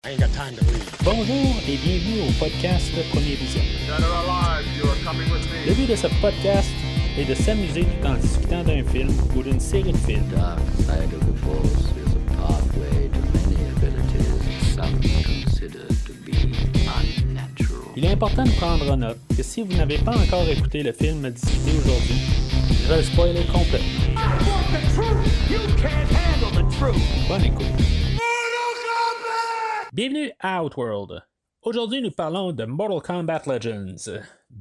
I ain't got time to read. Bonjour et bienvenue au podcast Premier Vision. Le but de ce podcast est de s'amuser tout en discutant d'un film ou d'une série de films. Dark side of the Force is a pathway to many abilities some consider to be unnatural. Il est important de prendre en note que si vous n'avez pas encore écouté le film discuté aujourd'hui, je vais le spoiler complètement. Bonne écoute. Bienvenue à Outworld. Aujourd'hui, nous parlons de Mortal Kombat Legends,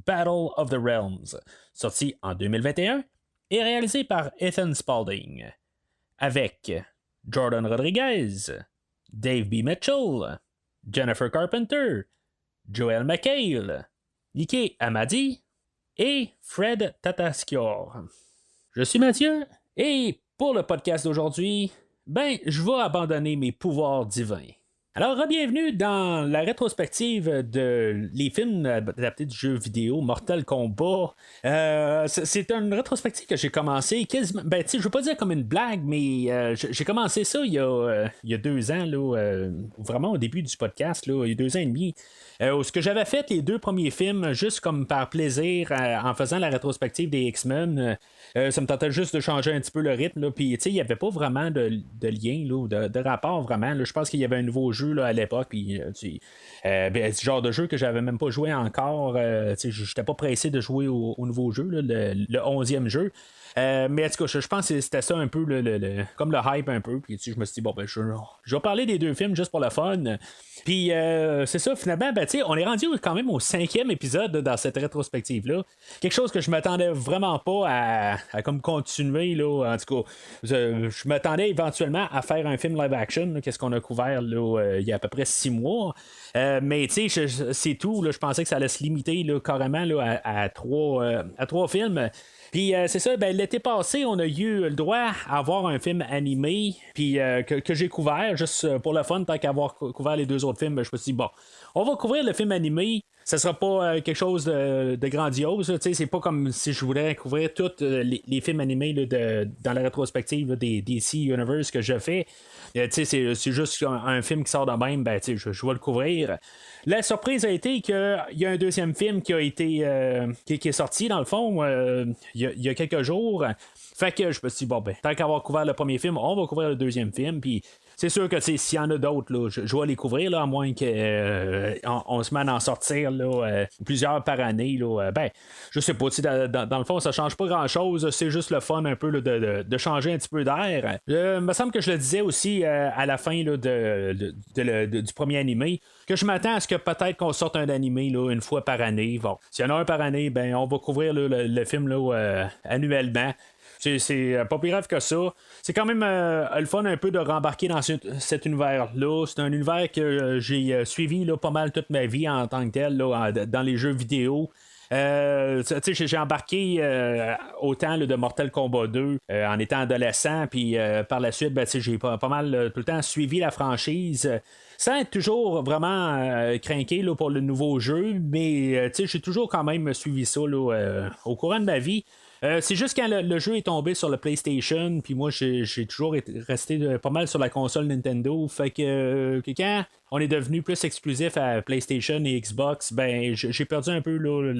Battle of the Realms, sorti en 2021 et réalisé par Ethan Spalding, avec Jordan Rodriguez, Dave B. Mitchell, Jennifer Carpenter, Joel McHale, Ike Amadi et Fred Tatasciore. Je suis Mathieu et pour le podcast d'aujourd'hui, je vais abandonner mes pouvoirs divins. Alors, bienvenue dans la rétrospective de les films adaptés du jeu vidéo Mortal Kombat. C'est une rétrospective que j'ai commencé quasiment, je veux pas dire comme une blague, mais j'ai commencé ça il y a 2 ans, là, vraiment au début du podcast, là, il y a 2 ans et demi. Ce que j'avais fait les 2 premiers films juste comme par plaisir en faisant la rétrospective des X-Men. Ça me tentait juste de changer un petit peu le rythme. Puis il n'y avait pas vraiment de lien, là, de rapport vraiment. Là. Je pense qu'il y avait un nouveau jeu là, à l'époque. Puis ce genre de jeu que j'avais même pas joué encore. J'étais pas pressé de jouer au nouveau jeu, là, le 11e jeu. Mais en tout cas, je pense que c'était ça un peu comme le hype un peu. Puis je me suis dit, je vais parler des 2 films juste pour le fun. Puis c'est ça, finalement, on est rendu quand même au 5e épisode dans cette rétrospective-là. Quelque chose que je m'attendais vraiment pas à comme continuer. Là. En tout cas, je m'attendais éventuellement à faire un film live action, là, qu'est-ce qu'on a couvert là, il y a à peu près 6 mois. Mais tu sais, c'est tout. Là, je pensais que ça allait se limiter là, carrément là, à 3 films. Puis c'est ça, l'été passé, on a eu le droit à avoir un film animé, puis que j'ai couvert, juste pour le fun, tant qu'avoir couvert les 2 autres films, je me suis dit, on va couvrir le film animé, ça sera pas quelque chose de grandiose, c'est pas comme si je voulais couvrir tous les films animés là, dans la rétrospective là, des DC Universe que je fais. C'est juste un film qui sort de même, je vais le couvrir. La surprise a été qu'il y a un 2e film qui a été qui est sorti dans le fond il y a quelques jours. Fait que je me suis dit, tant qu'avoir couvert le premier film, on va couvrir le 2e film. Puis c'est sûr que s'il y en a d'autres, là, je vais les couvrir, là, à moins qu'on se mette à en sortir là, plusieurs par année. Là, je sais pas, dans le fond, ça change pas grand-chose. C'est juste le fun un peu là, de changer un petit peu d'air. Il me semble que je le disais aussi à la fin là, du premier animé, que je m'attends à ce que peut-être qu'on sorte un animé là, une fois par année. Bon, s'il y en a un par année, on va couvrir là, le film là, annuellement. C'est pas plus grave que ça. C'est quand même le fun un peu de rembarquer dans cet univers-là. C'est un univers que j'ai suivi là, pas mal toute ma vie en tant que tel là, dans les jeux vidéo. J'ai embarqué autant là, de Mortal Kombat 2 en étant adolescent, puis par la suite, j'ai pas mal tout le temps suivi la franchise. Sans être toujours vraiment craqué là, pour le nouveau jeu, mais j'ai toujours quand même suivi ça là, au courant de ma vie. C'est juste quand le jeu est tombé sur le PlayStation, puis moi j'ai toujours resté pas mal sur la console Nintendo, fait que quand on est devenu plus exclusif à PlayStation et Xbox, j'ai perdu un peu là,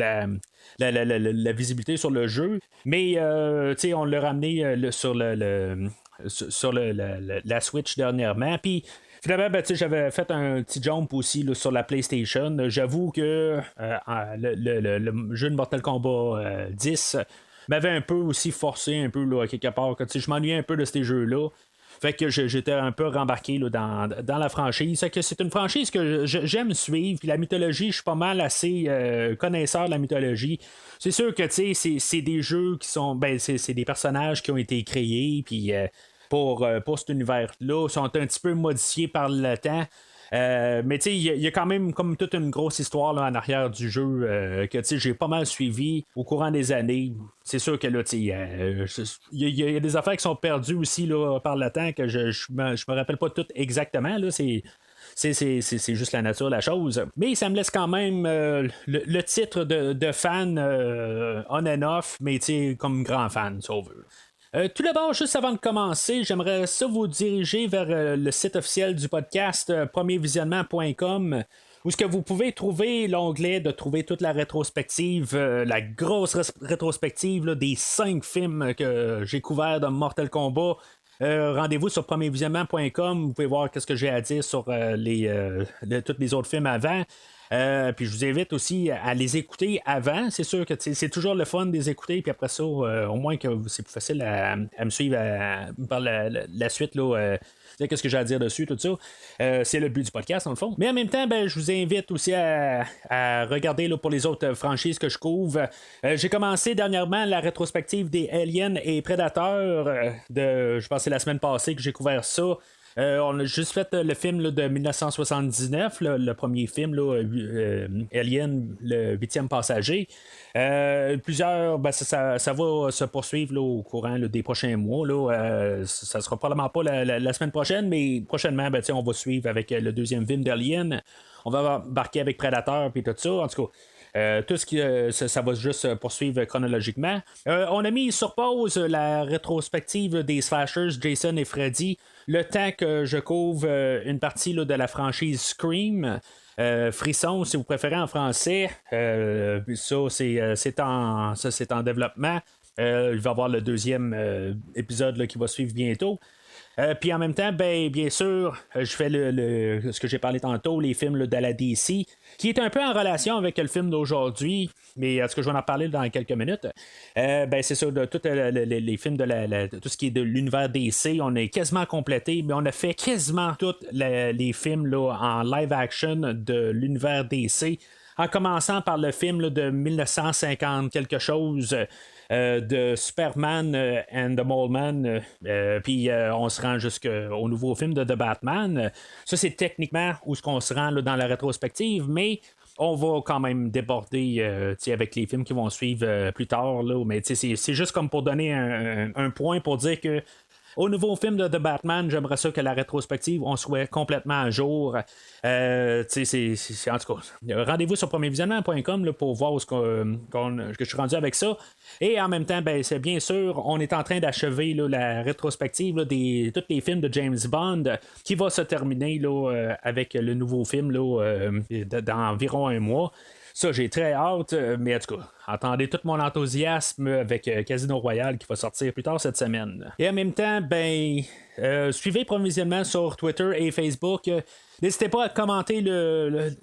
la visibilité sur le jeu, mais on l'a ramené sur la Switch dernièrement, puis finalement, j'avais fait un petit jump aussi là, sur la PlayStation. J'avoue que le jeu de Mortal Kombat 10 m'avait un peu aussi forcé un peu là, quelque part. Je m'ennuyais un peu de ces jeux-là. Fait que j'étais un peu rembarqué là, dans la franchise. Fait que c'est une franchise que j'aime suivre. Puis la mythologie, je suis pas mal assez connaisseur de la mythologie. C'est sûr que c'est des jeux qui sont. C'est des personnages qui ont été créés. Puis pour cet univers-là, sont un petit peu modifiés par le temps. Mais il y a quand même comme toute une grosse histoire là, en arrière du jeu que j'ai pas mal suivi au courant des années. C'est sûr que là, il y a des affaires qui sont perdues aussi là, par le temps que je me rappelle pas toutes exactement. Là, c'est juste la nature de la chose. Mais ça me laisse quand même le titre de fan on and off, mais comme grand fan, si on veut. Tout d'abord, juste avant de commencer, j'aimerais ça vous diriger vers le site officiel du podcast, premiervisionnement.com, où ce que vous pouvez trouver l'onglet de trouver toute la rétrospective, la grosse rétrospective là, des 5 films que j'ai couverts dans Mortal Kombat. Rendez-vous sur premiervisionnement.com, vous pouvez voir ce que j'ai à dire sur tous les autres films avant. Puis je vous invite aussi à les écouter avant. C'est sûr que c'est toujours le fun de les écouter. Puis après ça, au moins que c'est plus facile à me suivre par la suite. Là, qu'est-ce que j'ai à dire dessus, tout ça. C'est le but du podcast, dans le fond. Mais en même temps, je vous invite aussi à regarder là, pour les autres franchises que je couvre. J'ai commencé dernièrement la rétrospective des Aliens et Predators. Je pense que c'est la semaine passée que j'ai couvert ça. On a juste fait le film là, de 1979, là, le premier film, là, Alien, le 8e passager. Plusieurs, ça va se poursuivre là, au courant là, des prochains mois. Là, ça sera probablement pas la semaine prochaine, mais prochainement, on va suivre avec le deuxième film d'Alien. On va embarquer avec Predator et tout ça. En tout cas, tout ce qui ça va juste poursuivre chronologiquement. On a mis sur pause la rétrospective des slashers Jason et Freddy, le temps que je couvre une partie là, de la franchise Scream. Frisson, si vous préférez en français. C'est en développement. Il va y avoir le deuxième épisode là, qui va suivre bientôt. Puis en même temps, bien sûr, je fais ce que j'ai parlé tantôt, les films là, de la DC, qui est un peu en relation avec le film d'aujourd'hui, mais est-ce que je vais en parler dans quelques minutes? C'est ça, de tous les films de tout ce qui est de l'univers DC, on est quasiment complété, mais on a fait quasiment tous les films là, en live action de l'univers DC, en commençant par le film là, de 1950 quelque chose. De Superman and the Mole Man, puis on se rend jusqu'au nouveau film de The Batman. Ça, c'est techniquement où ce qu'on se rend là, dans la rétrospective, mais on va quand même déborder avec les films qui vont suivre plus tard. Là, mais c'est juste comme pour donner un point pour dire que au nouveau film de The Batman, j'aimerais ça que la rétrospective, on soit complètement à jour. En tout cas, rendez-vous sur premiervisionnement.com là, pour voir où que je suis rendu avec ça. Et en même temps, c'est bien sûr, on est en train d'achever là, la rétrospective là, de tous les films de James Bond qui va se terminer là, avec le nouveau film là, dans environ un mois. Ça, j'ai très hâte, mais en tout cas, attendez tout mon enthousiasme avec Casino Royale qui va sortir plus tard cette semaine. Et en même temps, suivez provisionnement sur Twitter et Facebook. N'hésitez pas à commenter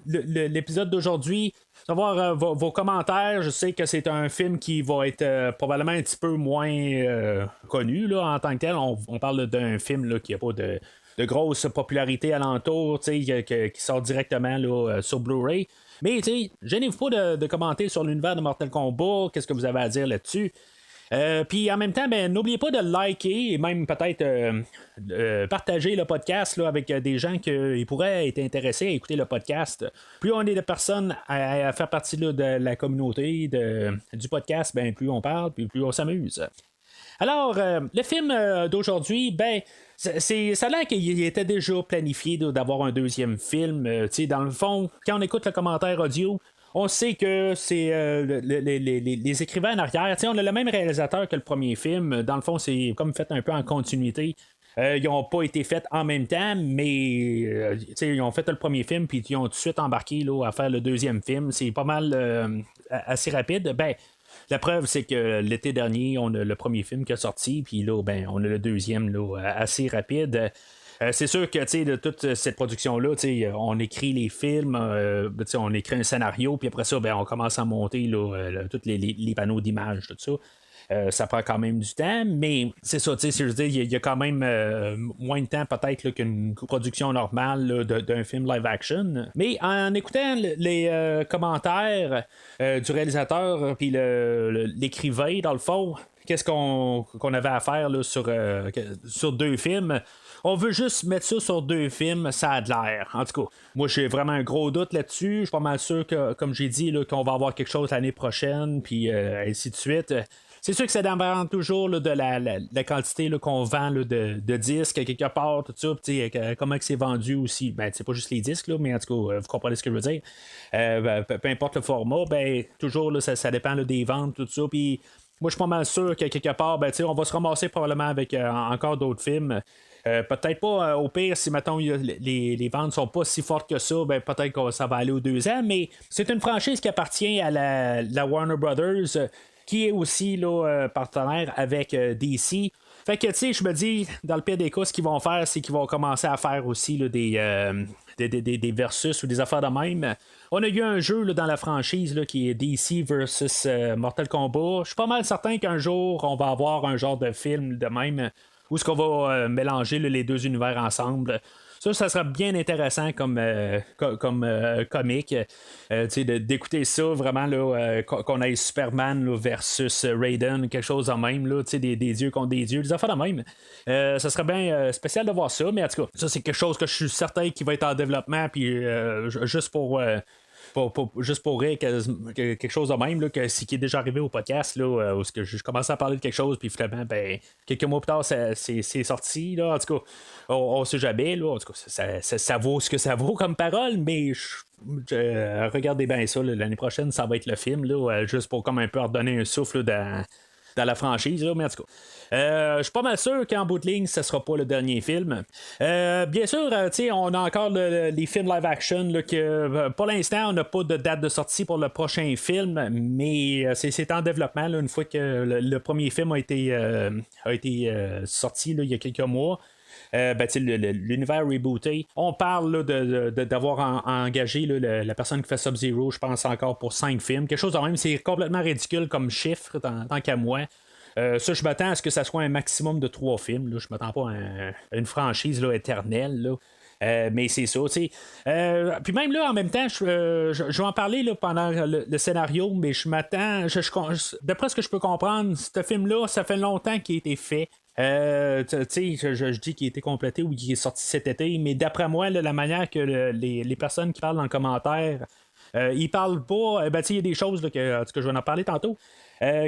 l'épisode d'aujourd'hui, savoir vos commentaires. Je sais que c'est un film qui va être probablement un petit peu moins connu là, en tant que tel. On parle d'un film là, qui n'a pas de grosse popularité alentour, qui sort directement là, sur Blu-ray. Mais gênez-vous pas de commenter sur l'univers de Mortal Kombat, qu'est-ce que vous avez à dire là-dessus. Puis en même temps, n'oubliez pas de liker et même peut-être partager le podcast là, avec des gens qui pourraient être intéressés à écouter le podcast. Plus on est de personnes à faire partie là, de la communauté du podcast, plus on parle, puis plus on s'amuse. Alors, le film d'aujourd'hui, ça a l'air qu'il était déjà planifié d'avoir un deuxième film. Dans le fond, quand on écoute le commentaire audio, on sait que c'est les écrivains en arrière. On a le même réalisateur que le premier film. Dans le fond, c'est comme fait un peu en continuité. Ils n'ont pas été faits en même temps, mais ils ont fait le premier film, puis ils ont tout de suite embarqué là, à faire le deuxième film. C'est pas mal assez rapide. La preuve, c'est que l'été dernier, on a le premier film qui est sorti, puis là, on a le deuxième là, assez rapide. C'est sûr que de toute cette production-là, on écrit les films, on écrit un scénario, puis après ça, on commence à monter tous les panneaux d'images, tout ça. Ça prend quand même du temps, mais c'est ça, je veux dire, il y a quand même moins de temps peut-être là, qu'une production normale là, d'un film live action. Mais en écoutant les commentaires du réalisateur puis l'écrivain, dans le fond, qu'est-ce qu'on avait à faire là, sur deux films. On veut juste mettre ça sur deux films, ça a de l'air. En tout cas, moi j'ai vraiment un gros doute là-dessus. Je suis pas mal sûr que, comme j'ai dit, là, qu'on va avoir quelque chose l'année prochaine, puis ainsi de suite. C'est sûr que ça dépend toujours là, de la quantité là, qu'on vend là, de disques quelque part, tout ça, comment c'est vendu aussi. C'est pas juste les disques, là, mais en tout cas, vous comprenez ce que je veux dire. Peu importe le format, toujours là, ça dépend là, des ventes, tout ça. Puis moi, je suis pas mal sûr que quelque part, on va se ramasser probablement avec encore d'autres films. Peut-être pas au pire, si mettons les ventes sont pas si fortes que ça, peut-être que ça va aller aux 2 ans, mais c'est une franchise qui appartient à la Warner Brothers, qui est aussi là, partenaire avec DC. Fait que, tu sais, je me dis, dans le pire des cas, ce qu'ils vont faire, c'est qu'ils vont commencer à faire aussi là, des versus ou des affaires de même. On a eu un jeu là, dans la franchise là, qui est DC versus Mortal Kombat. Je suis pas mal certain qu'un jour, on va avoir un genre de film de même où est-ce qu'on va mélanger là, les deux univers ensemble. Ça serait bien intéressant comme comique. D'écouter ça vraiment, là, qu'on ait Superman là, versus Raiden, quelque chose de même, là, des dieux contre des dieux, des affaires de même. Ça serait bien spécial de voir ça, mais en tout cas, ça c'est quelque chose que je suis certain qui va être en développement, puis juste pour. Juste pour rire, quelque chose de même, là, ce qui est déjà arrivé au podcast, là, où je commençais à parler de quelque chose, puis finalement, quelques mois plus tard, c'est sorti. Là, en tout cas, on sait jamais. Là, en tout cas, ça vaut ce que ça vaut comme parole, mais regardez bien ça. Là, l'année prochaine, ça va être le film, là, juste pour comme un peu redonner un souffle là, dans la franchise, là, mais en tout cas. Je suis pas mal sûr qu'en bout de ligne, ce sera pas le dernier film. Bien sûr, on a encore les films live action là, que pour l'instant, on n'a pas de date de sortie pour le prochain film, mais c'est en développement là, une fois que le premier film a été sorti là, il y a quelques mois. L'univers rebooté. On parle là, d'avoir engagé là, la personne qui fait Sub-Zero, je pense encore pour 5 films. Quelque chose de même, c'est complètement ridicule comme chiffre, tant qu'à moi. Ça, je m'attends à ce que ça soit un maximum de 3 films. Là. Je m'attends pas à une franchise là, éternelle. Là. Mais c'est ça, tu sais. Puis même là, en même temps, je vais en parler là, pendant le scénario, mais je m'attends. D'après ce que je peux comprendre, ce film-là, ça fait longtemps qu'il a été fait. Tu sais, je dis qu'il a été complété ou qu'il est sorti cet été, mais d'après moi, là, la manière que les personnes qui parlent dans le commentaire, ils parlent pas. Il y a des choses là, que je vais en parler tantôt.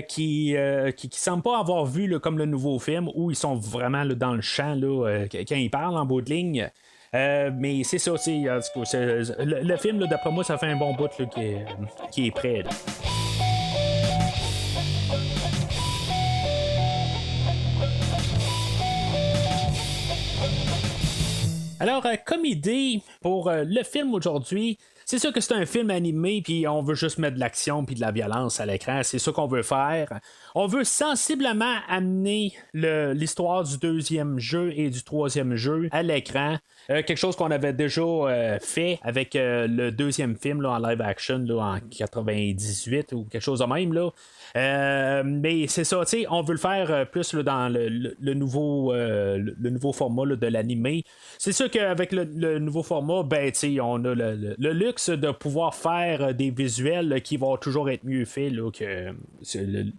Qui semblent pas avoir vu là, comme le nouveau film où ils sont vraiment là, dans le champ là, quand ils parlent en bout de ligne. Mais c'est ça aussi. Le film, là, d'après moi, ça fait un bon bout là, qui est prêt. Là. Alors, comme idée pour le film aujourd'hui, c'est sûr que c'est un film animé, puis on veut juste mettre de l'action puis de la violence à l'écran. C'est ça qu'on veut faire. On veut sensiblement amener l'histoire du deuxième jeu et du troisième jeu à l'écran. Quelque chose qu'on avait déjà fait avec le deuxième film là, en live action là, en 98 ou quelque chose de même. Là. Mais c'est ça, on veut le faire plus là, dans le nouveau format là, de l'animé. C'est sûr qu'avec le nouveau format, on a le luxe de pouvoir faire des visuels là, qui vont toujours être mieux faits là, que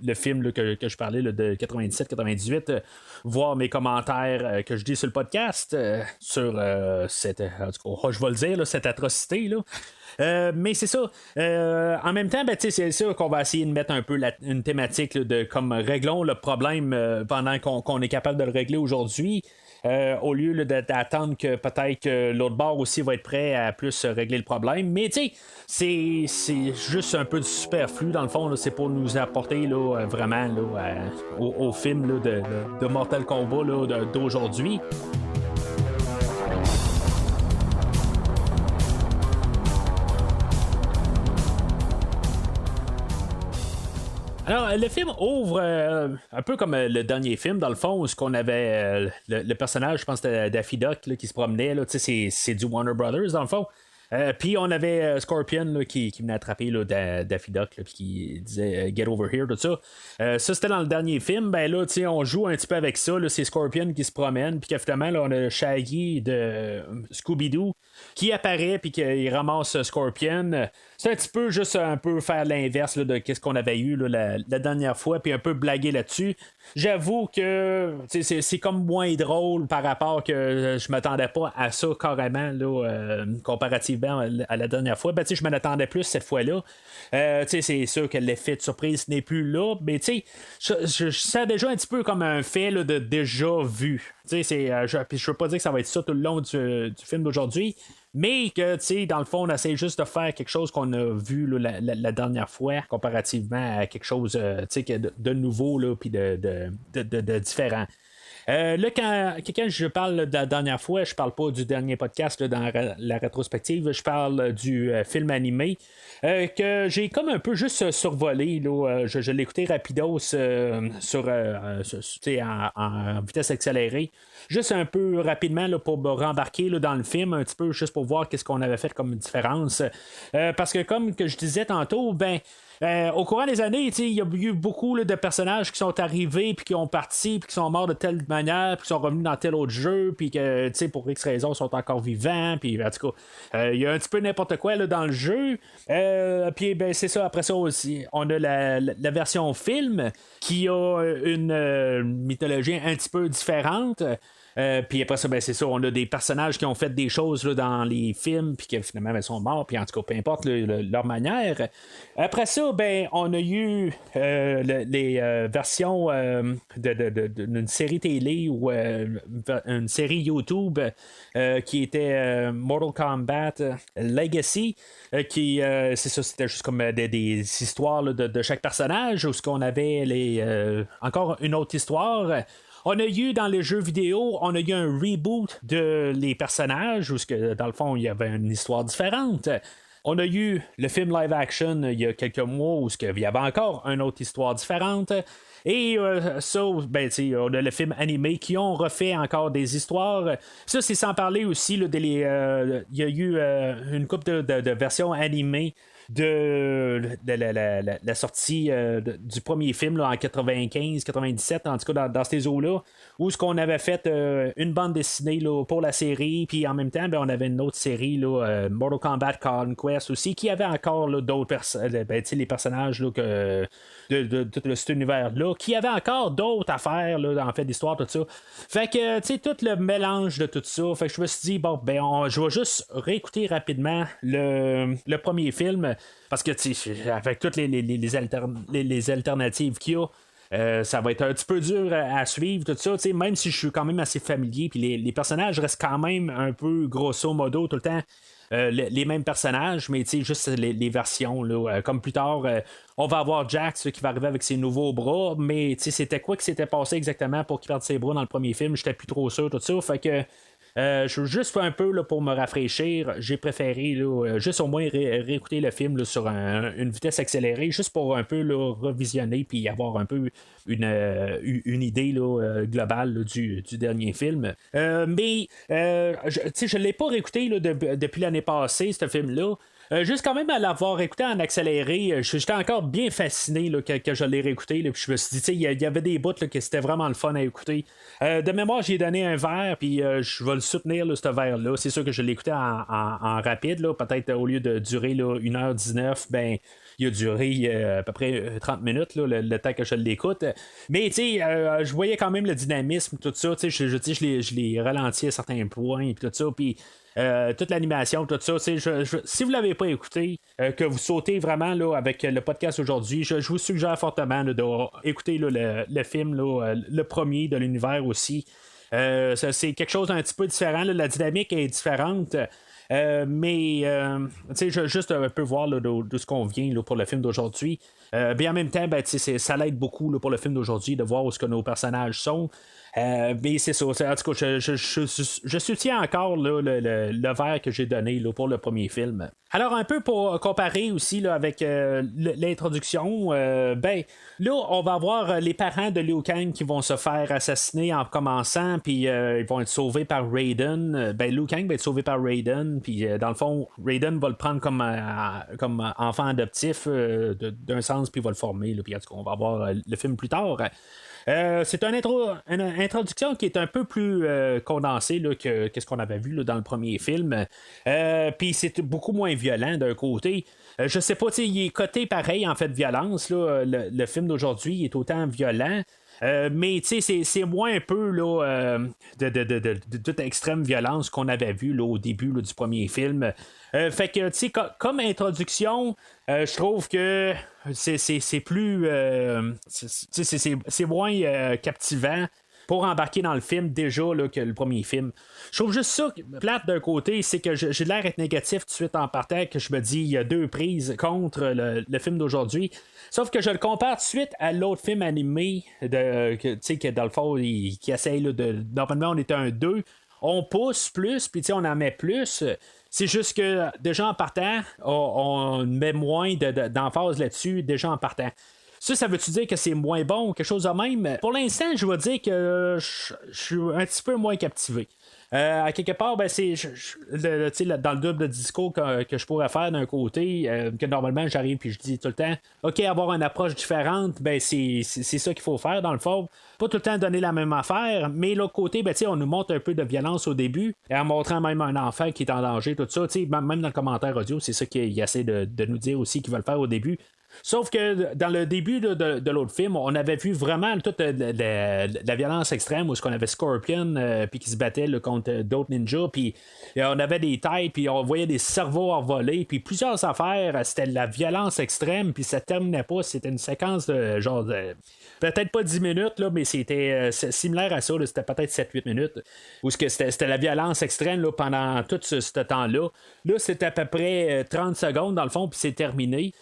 le film là, que je parlais là, de 97-98. Voir mes commentaires que je dis sur le podcast sur cette, en tout cas, je vais le dire, là, cette atrocité. Là. Mais c'est ça. En même temps, c'est sûr qu'on va essayer de mettre un peu une thématique là, de comme réglons le problème pendant qu'on est capable de le régler aujourd'hui. Au lieu là, d'attendre que peut-être que l'autre bord aussi va être prêt à plus régler le problème. Mais tu sais, c'est juste un peu de superflu dans le fond. Là, c'est pour nous apporter là, vraiment là, au film là, de Mortal Kombat là, d'aujourd'hui. Alors, le film ouvre un peu comme le dernier film, dans le fond, où ce qu'on avait le personnage, je pense, de Daffy Duck là, qui se promenait. Là, c'est du Warner Brothers, dans le fond. Puis on avait Scorpion là, qui venait attraper là, Daffy Duck puis qui disait Get over here, tout ça. Ça c'était dans le dernier film. Ben là, on joue un petit peu avec ça. Là, c'est Scorpion qui se promène. Puis finalement, là, on a Shaggy de Scooby-Doo qui apparaît puis qui ramasse Scorpion. C'est un petit peu juste un peu faire l'inverse là, de ce qu'on avait eu là, la dernière fois, puis un peu blaguer là-dessus. J'avoue que c'est comme moins drôle par rapport que je m'attendais pas à ça carrément là, comparativement à la dernière fois. Je m'en attendais plus cette fois-là. C'est sûr que l'effet de surprise n'est plus là, mais je sens déjà un petit peu comme un fait là, de déjà vu. Je veux pas dire que ça va être ça tout le long du film d'aujourd'hui, mais que, tu sais, dans le fond, on essaie juste de faire quelque chose qu'on a vu là, la dernière fois, comparativement à quelque chose tu sais, de nouveau, puis de différent. Là, quand je parle de la dernière fois, je parle pas du dernier podcast là, dans la rétrospective, je parle du film animé que j'ai comme un peu juste survolé. Là, je l'ai écouté rapidos en vitesse accélérée. Juste un peu rapidement là, pour me rembarquer là, dans le film, un petit peu juste pour voir qu'est-ce qu'on avait fait comme différence. Parce que comme que je disais tantôt, ben au courant des années, il y a eu beaucoup là, de personnages qui sont arrivés, puis qui ont parti, puis qui sont morts de telle manière, puis qui sont revenus dans tel autre jeu, puis que pour X raisons sont encore vivants, puis en tout cas, il y a un petit peu n'importe quoi là, dans le jeu. Puis ben, c'est ça, après ça aussi, on a la version film qui a une mythologie un petit peu différente. Puis après ça, ben, c'est ça, on a des personnages qui ont fait des choses là, dans les films, puis que finalement ils sont morts, puis en tout cas, peu importe leur manière. Après ça, ben, on a eu les versions d'une série télé ou une série YouTube qui était Mortal Kombat Legacy, qui, c'est ça, c'était juste comme des histoires là, de chaque personnage, où ce qu'on avait encore une autre histoire. On a eu dans les jeux vidéo, on a eu un reboot de les personnages, où dans le fond, il y avait une histoire différente. On a eu le film live action il y a quelques mois, où il y avait encore une autre histoire différente. Et ça, ben, on a le film animé qui ont refait encore des histoires. Ça, c'est sans parler aussi, il y a eu une couple de versions animées de la sortie du premier film là, en 95-97, en tout cas dans ces eaux-là, où ce qu'on avait fait une bande dessinée là, pour la série, puis en même temps, ben, on avait une autre série, là, Mortal Kombat Conquest aussi, qui avait encore là, d'autres les personnages là, de tout cet univers-là, qui avait encore d'autres affaires, là, en fait, d'histoire, tout ça. Fait que, tu sais, tout le mélange de tout ça, fait que je me suis dit, bon, ben, je vais juste réécouter rapidement le premier film, parce que, tu sais, avec toutes les alternatives qu'il y a, ça va être un petit peu dur à suivre, tout ça, même si je suis quand même assez familier, puis les personnages restent quand même un peu grosso modo tout le temps. Les mêmes personnages, mais juste les versions. Là, comme plus tard, on va avoir Jax qui va arriver avec ses nouveaux bras, mais c'était quoi qui s'était passé exactement pour qu'il perde ses bras dans le premier film? J'étais plus trop sûr, tout ça. Fait que je suis juste un peu là, pour me rafraîchir. J'ai préféré là, juste au moins réécouter le film là, sur une vitesse accélérée, juste pour un peu là, revisionner puis avoir un peu une idée là, globale là, du dernier film. Mais je ne l'ai pas réécouté là, depuis l'année passée, ce film-là. Juste quand même à l'avoir écouté en accéléré, j'étais encore bien fasciné là, que je l'ai réécouté. Là, puis je me suis dit, il y avait des bouts là, que c'était vraiment le fun à écouter. De mémoire, j'ai donné un verre, puis je vais le soutenir, là, ce verre-là. C'est sûr que je l'ai écouté en rapide. Là, peut-être au lieu de durer là, 1h19, ben. Il a duré à peu près 30 minutes, là, le temps que je l'écoute. Mais, tu sais, je voyais quand même le dynamisme, tout ça. Tu sais, je l'ai ralenti à certains points, et tout ça. Puis, toute l'animation, tout ça. Si vous ne l'avez pas écouté, que vous sautez vraiment là, avec le podcast aujourd'hui, je vous suggère fortement d'écouter le film, là, le premier de l'univers aussi. C'est quelque chose d'un petit peu différent. Là, la dynamique est différente. Mais juste un peu voir là, de ce qu'on vient là, pour le film d'aujourd'hui. Bien en même temps, ben, ça l'aide beaucoup là, pour le film d'aujourd'hui de voir où ce que nos personnages sont. Mais c'est ça. En tout cas, je soutiens encore là, le verre que j'ai donné là, pour le premier film. Alors, un peu pour comparer aussi là, avec l'introduction, ben là, on va avoir les parents de Liu Kang qui vont se faire assassiner en commençant, puis ils vont être sauvés par Raiden. Liu Kang va être sauvé par Raiden, puis dans le fond, Raiden va le prendre comme enfant adoptif d'un sens, puis il va le former. Puis en tout cas, on va voir le film plus tard. C'est une introduction qui est un peu plus condensée là, que ce qu'on avait vu là, dans le premier film. Puis c'est beaucoup moins violent d'un côté. Je sais pas, il est coté pareil en fait de violence. Là. Le film d'aujourd'hui est autant violent. Mais c'est moins un peu là, de toute extrême violence qu'on avait vu là, au début là, du premier film. Fait que comme introduction, je trouve que c'est plus c'est moins captivant. pour embarquer dans le film déjà là, que le premier film. Je trouve juste ça plate d'un côté, c'est que j'ai l'air d'être négatif tout de suite en partant, que je me dis il y a 2 prises contre le film d'aujourd'hui. Sauf que je le compare tout de suite à l'autre film animé que dans le fond, qui essaye là, de. Normalement, on était un 2. On pousse plus, puis on en met plus. C'est juste que déjà en partant, on met moins d'emphase là-dessus, déjà en partant. Ça veut-tu dire que c'est moins bon ou quelque chose de même? Pour l'instant, je vais dire que je suis un petit peu moins captivé. À quelque part, ben, c'est dans le double de discours que je pourrais faire d'un côté, que normalement j'arrive puis je dis tout le temps, OK, avoir une approche différente, ben c'est ça qu'il faut faire dans le fond. Pas tout le temps donner la même affaire, mais l'autre côté, ben, on nous montre un peu de violence au début, et en montrant même un enfant qui est en danger, tout ça. Même dans le commentaire audio, c'est ça qu'il essaie de nous dire aussi qu'il va le faire au début. Sauf que dans le début de l'autre film, on avait vu vraiment toute la violence extrême où on avait Scorpion puis qui se battait là, contre d'autres ninjas, puis on avait des têtes, puis on voyait des cerveaux envolés, puis plusieurs affaires, c'était de la violence extrême, puis ça terminait pas, c'était une séquence de genre peut-être pas 10 minutes, là, mais c'était similaire à ça, là, c'était peut-être 7-8 minutes, où c'était la violence extrême là, pendant tout ce temps-là. Là, c'était à peu près 30 secondes dans le fond, puis c'est terminé.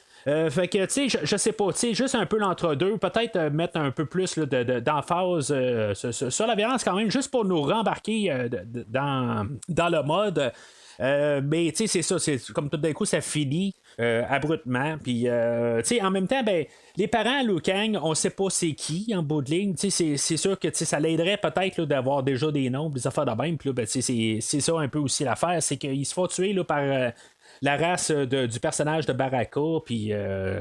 Fait que, tu sais, je sais pas, tu sais, juste un peu l'entre-deux, peut-être mettre un peu plus là, d'emphase sur la violence quand même, juste pour nous rembarquer dans le mode. Mais tu sais, c'est ça, c'est comme tout d'un coup, ça finit abruptement. Puis, tu sais, en même temps, ben, les parents, Liu Kang, on sait pas c'est qui en bout de ligne. Tu sais, c'est sûr que ça l'aiderait peut-être là, d'avoir déjà des noms, des affaires de même. Puis là, ben, tu sais, c'est ça un peu aussi l'affaire, c'est qu'il se fait tuer là, par. La race du personnage de Baraka, puis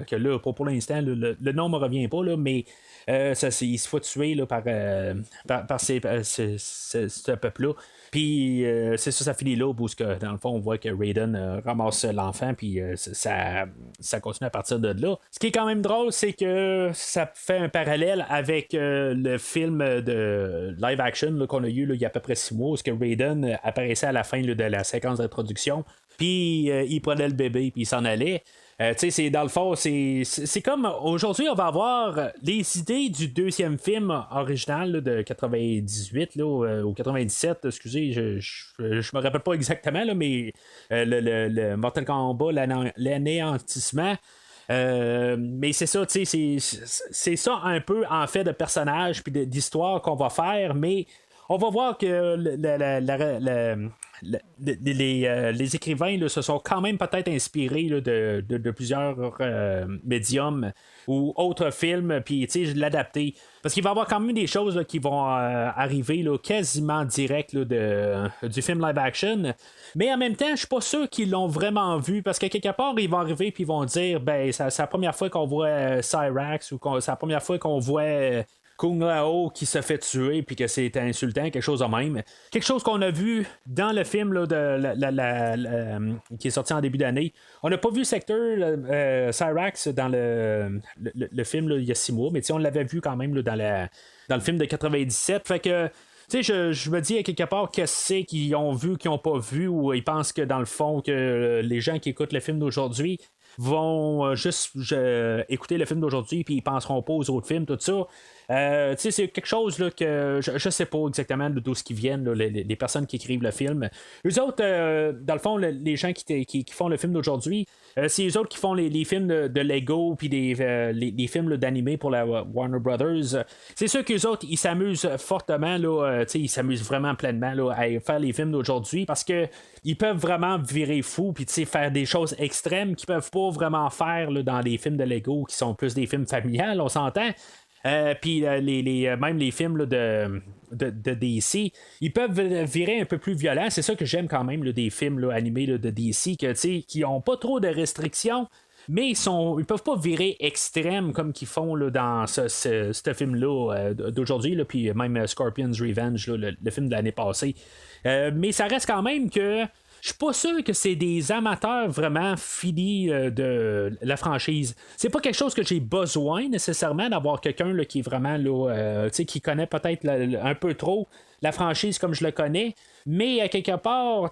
que là, pour l'instant, le nom me revient pas, là, mais il se fait tuer là, par ce peuple-là. Puis c'est ça finit là, où dans le fond, on voit que Raiden ramasse l'enfant, puis ça continue à partir de là. Ce qui est quand même drôle, c'est que ça fait un parallèle avec le film de live action là, qu'on a eu là, il y a à peu près 6 mois, où Raiden apparaissait à la fin là, de la séquence d'introduction. Puis il prenait le bébé, puis il s'en allait. Tu sais, c'est dans le fond, c'est comme aujourd'hui, on va avoir les idées du deuxième film original là, de 98 là, ou 97, excusez, je me rappelle pas exactement, là, mais le Mortal Kombat, l'anéantissement. Mais c'est ça, tu sais, c'est ça un peu en fait de personnage puis d'histoire qu'on va faire, mais on va voir que les écrivains là, se sont quand même peut-être inspirés là, de plusieurs médiums ou autres films, puis l'adapter. Parce qu'il va y avoir quand même des choses là, qui vont arriver là, quasiment direct là, du film live action. Mais en même temps, je suis pas sûr qu'ils l'ont vraiment vu, parce que quelque part, ils vont arriver puis ils vont dire ben c'est la première fois qu'on voit Cyrax, ou c'est la première fois qu'on voit Kung Lao qui se fait tuer puis que c'est insultant, quelque chose de même. Quelque chose qu'on a vu dans le film là, qui est sorti en début d'année. On n'a pas vu Sector Cyrax dans le film là, il y a 6 mois, mais on l'avait vu quand même là, dans le film de 97. Fait que tu sais, je me dis à quelque part qu'est-ce qu'ils ont vu, qu'ils n'ont pas vu, ou ils pensent que dans le fond que les gens qui écoutent le film d'aujourd'hui vont juste écouter le film d'aujourd'hui puis ils penseront pas aux autres films, tout ça. C'est quelque chose là, que je sais pas exactement d'où ce qu'ils viennent, là, les personnes qui écrivent le film. Eux autres, dans le fond, les gens qui font le film d'aujourd'hui, c'est eux autres qui font les films de Lego puis les films d'animé pour la Warner Brothers. C'est sûr qu'eux autres, ils s'amusent fortement, là, ils s'amusent vraiment pleinement là, à faire les films d'aujourd'hui, parce que ils peuvent vraiment virer fou puis faire des choses extrêmes qu'ils peuvent pas vraiment faire là, dans les films de Lego qui sont plus des films familiales, on s'entend. Puis même les films là, de DC, ils peuvent virer un peu plus violents. C'est ça que j'aime quand même là, des films là, animés là, de DC qui n'ont pas trop de restrictions, mais ils peuvent pas virer extrêmes comme qu'ils font là, dans ce film-là d'aujourd'hui, là, puis même Scorpion's Revenge, là, le film de l'année passée. Mais ça reste quand même que je suis pas sûr que c'est des amateurs vraiment finis de la franchise. C'est pas quelque chose que j'ai besoin nécessairement d'avoir quelqu'un là, qui est vraiment là, qui connaît peut-être un peu trop la franchise comme je le connais, mais à quelque part,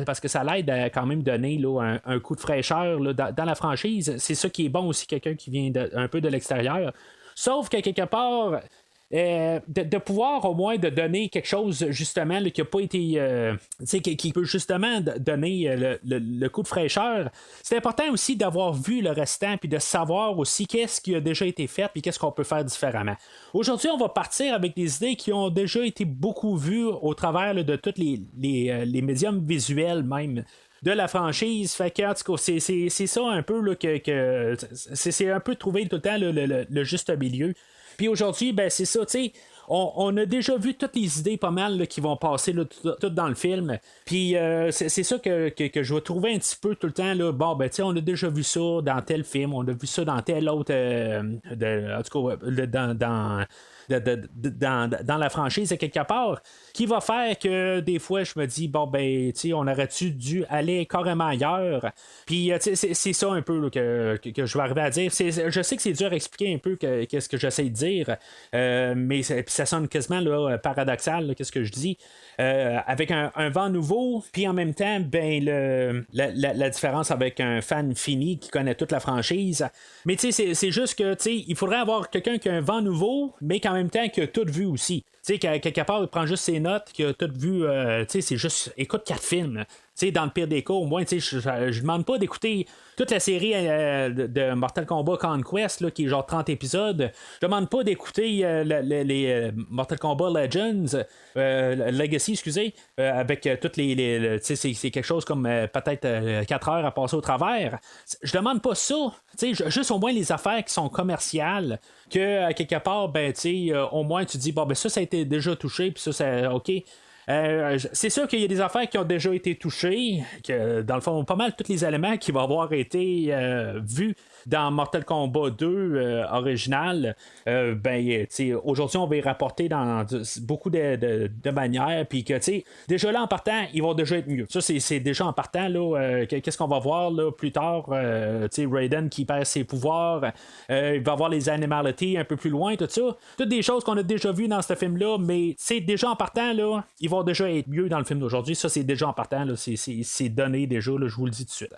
parce que ça l'aide à quand même donner là, un coup de fraîcheur là, dans la franchise. C'est ça qui est bon aussi, quelqu'un qui vient un peu de l'extérieur. Sauf qu'à quelque part, de pouvoir au moins de donner quelque chose justement là, qui n'a pas été qui peut justement donner le coup de fraîcheur. C'est important aussi d'avoir vu le restant puis de savoir aussi qu'est-ce qui a déjà été fait puis qu'est-ce qu'on peut faire différemment. Aujourd'hui, on va partir avec des idées qui ont déjà été beaucoup vues au travers là, de tous les médiums visuels même de la franchise. Fait que, en tout cas, c'est ça un peu là, que c'est un peu trouver tout le temps le juste milieu. Puis aujourd'hui, ben c'est ça, tu sais. On a déjà vu toutes les idées pas mal là, qui vont passer là, tout dans le film. Puis c'est ça que je vais trouver un petit peu tout le temps. Là, bon, ben, tu sais, on a déjà vu ça dans tel film, on a vu ça dans tel autre. En tout cas, dans la franchise, quelque part, qui va faire que des fois, je me dis, bon, ben, tu sais, on aurait-tu dû aller carrément ailleurs. Puis, tu sais, c'est ça un peu là, que je vais arriver à dire. Je sais que c'est dur à expliquer un peu qu'est-ce que j'essaie de dire, mais ça sonne quasiment là, paradoxal, là, qu'est-ce que je dis. Avec un vent nouveau, puis en même temps, ben, la différence avec un fan fini qui connaît toute la franchise. Mais tu sais, c'est juste que, tu sais, il faudrait avoir quelqu'un qui a un vent nouveau, mais qu'en même temps, qui a tout vu aussi. Tu sais, quelque part, il prend juste ses notes, qui a tout vu, tu sais, c'est juste, écoute 4 films. Tu sais, dans le pire des cas, au moins, tu sais, je demande pas d'écouter toute la série de Mortal Kombat Conquest, là, qui est genre 30 épisodes. Je demande pas d'écouter les Mortal Kombat Legends, Legacy, excusez, avec toutes les tu sais, c'est quelque chose comme peut-être 4 heures à passer au travers. Je demande pas ça. Tu sais, juste au moins les affaires qui sont commerciales, que quelque part, ben, tu sais, au moins tu dis, bon, ben ça a été déjà touché, puis ça, ok. C'est sûr qu'il y a des affaires qui ont déjà été touchées, que dans le fond, pas mal tous les éléments qui vont avoir été vus dans Mortal Kombat 2 original, ben, aujourd'hui, on va y rapporter dans beaucoup de manières, puis que, déjà là, en partant, ils vont déjà être mieux. Ça, c'est déjà en partant, là, qu'est-ce qu'on va voir là, plus tard, Raiden qui perd ses pouvoirs, il va avoir les animalities un peu plus loin, tout ça. Toutes des choses qu'on a déjà vues dans ce film-là, mais déjà en partant, là, ils vont déjà être mieux dans le film d'aujourd'hui. Ça, c'est déjà en partant, là, c'est donné déjà, là, je vous le dis tout de suite.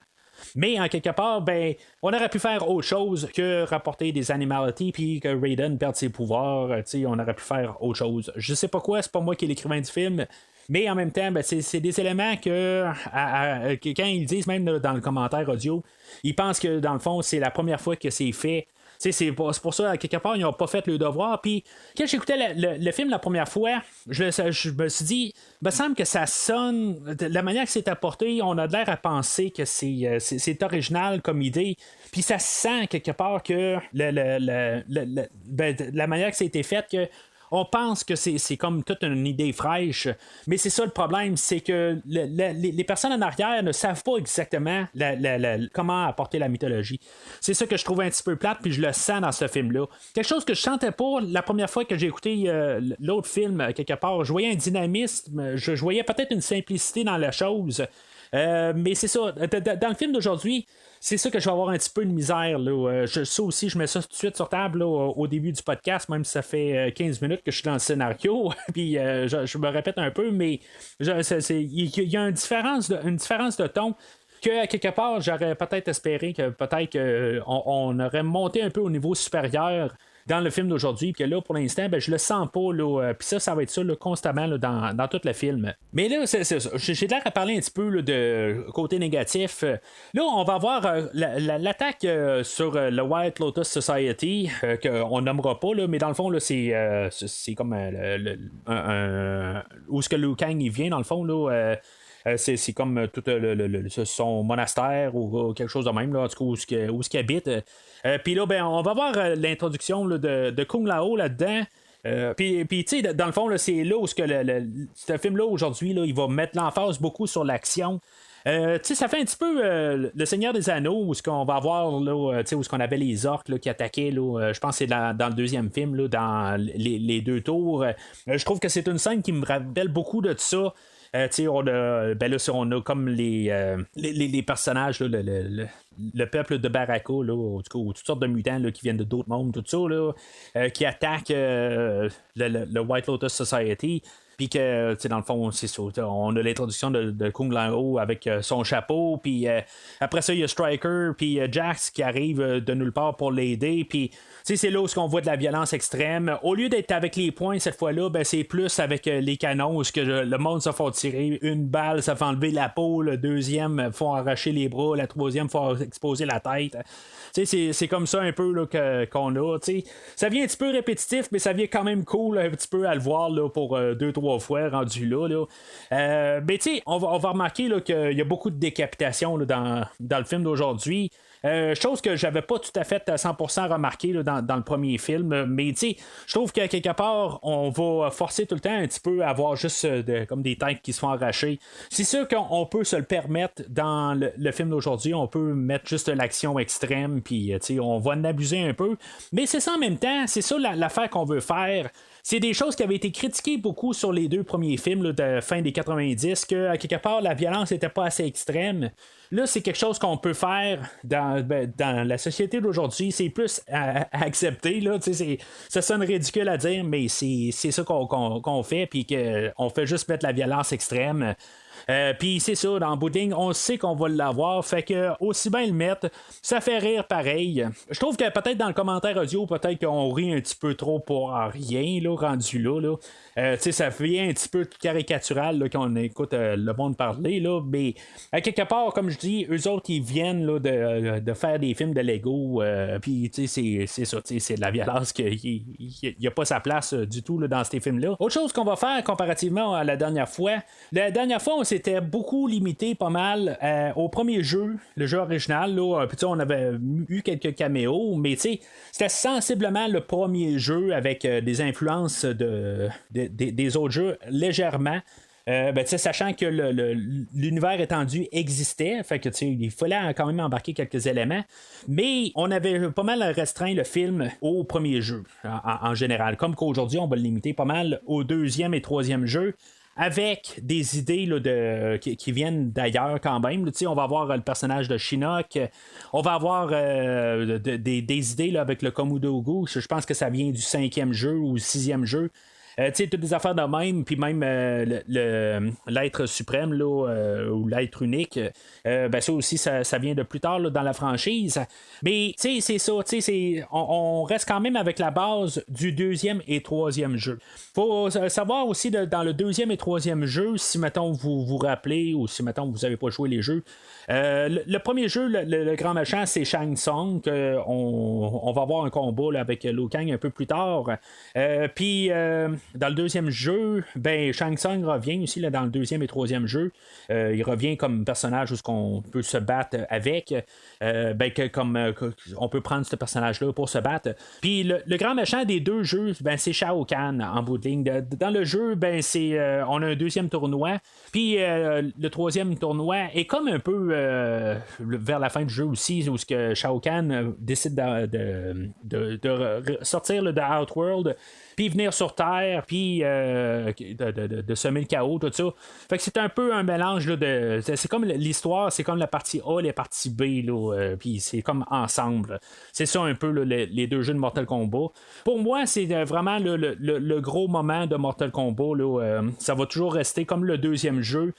Mais en quelque part, ben, on aurait pu faire autre chose que rapporter des animalities puis que Raiden perde ses pouvoirs. On aurait pu faire autre chose. Je sais pas quoi, c'est pas moi qui est l'écrivain du film. Mais en même temps, ben, c'est des éléments que quand ils disent, même dans le commentaire audio, ils pensent que dans le fond, c'est la première fois que c'est fait. C'est pour ça, à quelque part, ils n'ont pas fait le devoir. Puis, quand j'écoutais le film la première fois, je me suis dit, il me semble que ça sonne, de la manière que c'est apporté, on a l'air à penser que c'est original comme idée. Puis, ça sent quelque part que la manière que ça a été fait, que on pense que c'est comme toute une idée fraîche, mais c'est ça le problème, c'est que les personnes en arrière ne savent pas exactement comment apporter la mythologie. C'est ça que je trouve un petit peu plate, puis je le sens dans ce film-là. Quelque chose que je sentais pas la première fois que j'ai écouté l'autre film, quelque part. Je voyais un dynamisme, je voyais peut-être une simplicité dans la chose. Mais c'est ça, dans le film d'aujourd'hui, c'est ça que je vais avoir un petit peu de misère. Là. Ça aussi, je mets ça tout de suite sur table là, au début du podcast, même si ça fait 15 minutes que je suis dans le scénario. Puis je me répète un peu, mais il y a une différence de ton que, à quelque part, j'aurais peut-être espéré que peut-être qu'on aurait monté un peu au niveau supérieur dans le film d'aujourd'hui, puis que là, pour l'instant, ben, je le sens pas, là, puis ça va être ça là, constamment là, dans tout le film. Mais là, c'est ça. J'ai l'air à parler un petit peu là, de côté négatif. Là, on va avoir l'attaque sur le White Lotus Society, qu'on nommera pas, là, mais dans le fond, là, c'est comme où est-ce que Liu Kang il vient, dans le fond, là. C'est comme tout son monastère ou quelque chose de même, là, en tout cas, où ce qu'il habite. Puis là, ben, on va voir l'introduction là, de Kung Lao là-dedans. Puis tu sais, dans le fond, là, c'est là où ce film-là, aujourd'hui, là, il va mettre l'emphase beaucoup sur l'action. Ça fait un petit peu le Seigneur des Anneaux où ce qu'on va voir là, où ce qu'on avait les orques là, qui attaquaient là, je pense que c'est dans le deuxième film là, dans les deux tours. Je trouve que c'est une scène qui me rappelle beaucoup de ça. On a comme les personnages, là, le peuple de Baraka, là, en tout cas, toutes sortes de mutants là, qui viennent de d'autres mondes, tout ça, là, qui attaquent le White Lotus Society. puis que, dans le fond, c'est ça. On a l'introduction de Kung Lao avec son chapeau, puis après ça, il y a Stryker, puis Jax qui arrive de nulle part pour l'aider, puis c'est là où on voit de la violence extrême. Au lieu d'être avec les poings cette fois-là, ben, c'est plus avec les canons où le monde se fait tirer une balle, ça fait enlever la peau, le deuxième faut arracher les bras, la troisième faut exposer la tête. C'est comme ça un peu là, qu'on a. Ça vient un petit peu répétitif, mais ça vient quand même cool un petit peu à le voir là, pour 2-3 fois rendu là. Mais on va remarquer là, qu'il y a beaucoup de décapitations là, dans le film d'aujourd'hui. Chose que j'avais pas tout à fait à 100% remarqué là, dans le premier film, mais je trouve que quelque part on va forcer tout le temps un petit peu à avoir juste comme des têtes qui se font arracher. C'est sûr qu'on peut se le permettre dans le film d'aujourd'hui, on peut mettre juste l'action extrême, puis on va en abuser un peu, mais c'est ça en même temps, c'est ça l'affaire qu'on veut faire. C'est des choses qui avaient été critiquées beaucoup sur les 2 premiers films là, de fin des 90, que à quelque part la violence n'était pas assez extrême. Là, c'est quelque chose qu'on peut faire dans la société d'aujourd'hui. C'est plus à accepter. Là, ça sonne ridicule à dire, mais c'est ça qu'on fait, puis qu'on fait juste mettre la violence extrême. Puis c'est ça, dans le bout de ligne, on sait qu'on va l'avoir, fait que aussi bien le mettre, ça fait rire pareil. Je trouve que peut-être dans le commentaire audio, peut-être qu'on rit un petit peu trop pour rien, là, rendu là. Ça vient un petit peu caricatural là, quand on écoute le monde parler, là, mais à quelque part, comme je dis, eux autres, ils viennent là, de faire des films de Lego, puis c'est ça, c'est de la violence qu'il n'y a pas sa place du tout là, dans ces films-là. Autre chose qu'on va faire comparativement à la dernière fois, on s'était beaucoup limité pas mal au premier jeu, le jeu original, là, puis on avait eu quelques caméos, mais c'était sensiblement le premier jeu avec des influences des autres jeux légèrement. Sachant que l'univers étendu existait, fait que il fallait quand même embarquer quelques éléments, mais on avait pas mal restreint le film au premier jeu en général, comme qu'aujourd'hui on va le limiter pas mal au deuxième et troisième jeu, avec des idées là, qui viennent d'ailleurs quand même. Là, on va avoir le personnage de Shinnok, on va avoir des idées là, avec le Komodo-Gu, je pense que ça vient du 5e jeu ou 6e jeu. Toutes des affaires de même, puis même l'être suprême là, ou l'être unique, ça aussi, ça vient de plus tard là, dans la franchise. Mais c'est ça, on reste quand même avec la base du 2e et 3e jeu. Faut savoir aussi dans le 2e et 3e jeu, si mettons vous vous rappelez, ou si mettons vous n'avez pas joué les jeux, le premier jeu, le grand méchant, c'est Shang Tsung. On va avoir un combat là, avec Liu Kang un peu plus tard. Puis dans le deuxième jeu, Shang Tsung revient aussi là, dans le 2e et 3e jeu. Il revient comme personnage où on peut se battre avec. On peut prendre ce personnage-là pour se battre. Puis le grand méchant des 2 jeux, c'est Shao Kahn en bout de ligne. Dans le jeu, on a un 2e tournoi. Puis le 3e tournoi est comme un peu vers la fin du jeu aussi, où que Shao Kahn décide de sortir là, de Outworld, puis venir sur Terre, puis de semer le chaos, tout ça. Fait que c'est un peu un mélange là, c'est comme l'histoire, c'est comme la partie A, la partie B, puis c'est comme ensemble. C'est ça un peu là, les 2 jeux de Mortal Kombat. Pour moi, c'est vraiment le gros moment de Mortal Kombat. Là, ça va toujours rester comme le 2e jeu.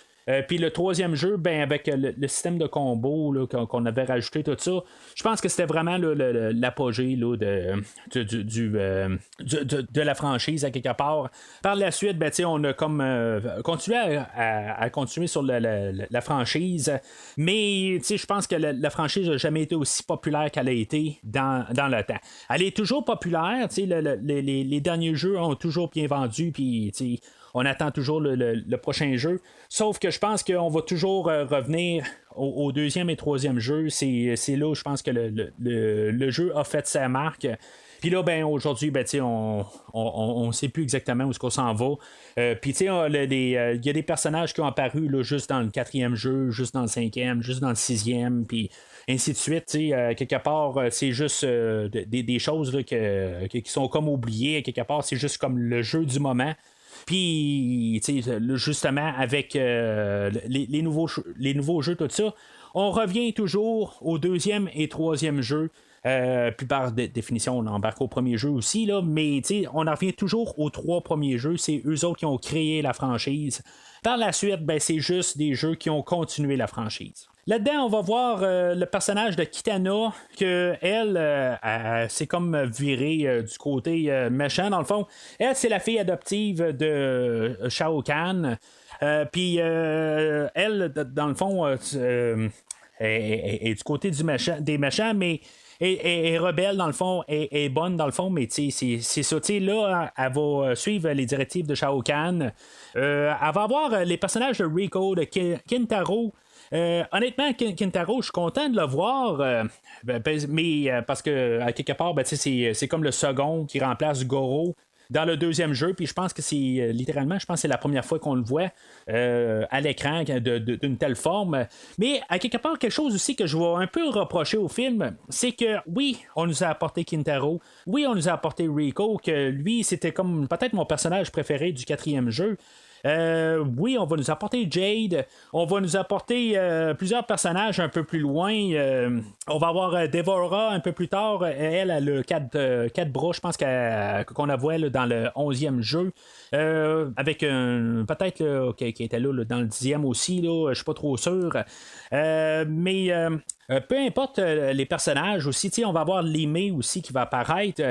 Puis le 3e jeu, avec le système de combo là, qu'on avait rajouté, tout ça, je pense que c'était vraiment l'apogée là, de la franchise à quelque part. Par la suite, on a comme continué à continuer sur la franchise, mais je pense que la franchise n'a jamais été aussi populaire qu'elle a été dans le temps. Elle est toujours populaire, les derniers jeux ont toujours bien vendu, puis on attend toujours le prochain jeu. Sauf que je pense qu'on va toujours revenir au 2e et 3e jeu. C'est là où je pense que le jeu a fait sa marque. Puis là, aujourd'hui, on ne sait plus exactement où est-ce qu'on s'en va. Puis, il y a des personnages qui ont apparu là, juste dans le 4e jeu, juste dans le 5e, juste dans le 6e, puis ainsi de suite. Quelque part, c'est juste des choses là, qui sont comme oubliées. Quelque part, c'est juste comme le jeu du moment. Puis, justement, avec les nouveaux jeux, tout ça, on revient toujours au 2e et 3e jeu. Puis par définition, on embarque au premier jeu aussi, là, mais on en revient toujours aux 3 premiers jeux. C'est eux autres qui ont créé la franchise. Par la suite, ben, c'est juste des jeux qui ont continué la franchise. Là-dedans, on va voir le personnage de Kitana, que elle c'est comme virée du côté méchant, dans le fond. Elle, c'est la fille adoptive de Shao Kahn. Puis elle, dans le fond, est du côté des méchants, mais est rebelle dans le fond, est bonne dans le fond, mais c'est ça. Là, elle va suivre les directives de Shao Kahn. Elle va avoir les personnages de Rico, de Kintaro. Honnêtement, Kintaro, je suis content de le voir, mais parce que à quelque part, c'est comme le second qui remplace Goro dans le deuxième jeu, puis je pense que c'est littéralement, je pense que c'est la première fois qu'on le voit à l'écran d'une telle forme. Mais à quelque part, quelque chose aussi que je vais un peu reprocher au film, c'est que oui, on nous a apporté Kintaro, oui, on nous a apporté Rico, que lui, c'était comme peut-être mon personnage préféré du 4e jeu. Oui, on va nous apporter Jade, on va nous apporter plusieurs personnages un peu plus loin. On va avoir Devorah un peu plus tard. Elle a le 4 bras, je pense qu'on la voit là, dans le 11e jeu. Avec peut-être qui était là, dans le 10e aussi, là, je suis pas trop sûr. Mais peu importe les personnages aussi, on va avoir Limé aussi qui va apparaître,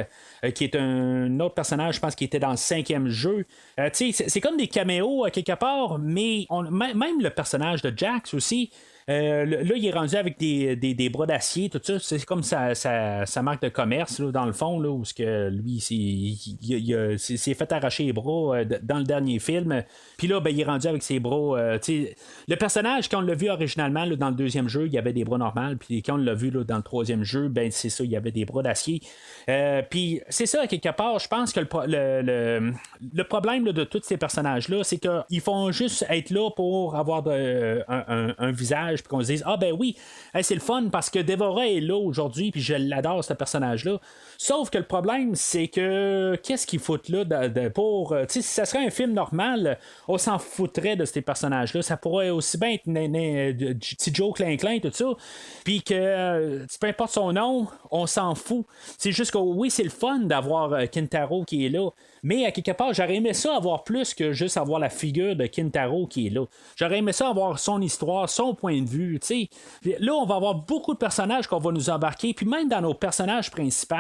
qui est un autre personnage, je pense, qui était dans le 5e jeu. C'est comme des caméos quelque part, mais même le personnage de Jax aussi. Là, il est rendu avec des bras d'acier, tout ça. C'est comme sa marque de commerce, là, dans le fond, là, où que lui, il s'est fait arracher les bras dans le dernier film. Puis là, ben, il est rendu avec ses bras. Le personnage, quand on l'a vu originalement là, dans le 2e jeu, il y avait des bras normaux. Puis quand on l'a vu là, dans le 3e jeu, ben, c'est ça, il y avait des bras d'acier. Puis c'est ça, à quelque part, je pense que le problème là, de tous ces personnages-là, c'est qu'ils font juste être là pour avoir un visage, puis qu'on se dise, ah ben oui, c'est le fun parce que Devorah est là aujourd'hui, puis je l'adore, ce personnage-là. Sauf que le problème, c'est que qu'est-ce qu'ils foutent là pour. Si ça serait un film normal, on s'en foutrait de ces personnages-là. Ça pourrait aussi bien être petit Joe Klein, tout ça. Puis que peu importe son nom, on s'en fout. C'est juste que oui, c'est le fun d'avoir Kintaro qui est là. Mais à quelque part, j'aurais aimé ça avoir plus que juste avoir la figure de Kintaro qui est là. J'aurais aimé ça avoir son histoire, son point de vue. T'sais. Là, on va avoir beaucoup de personnages qu'on va nous embarquer. Puis même dans nos personnages principaux,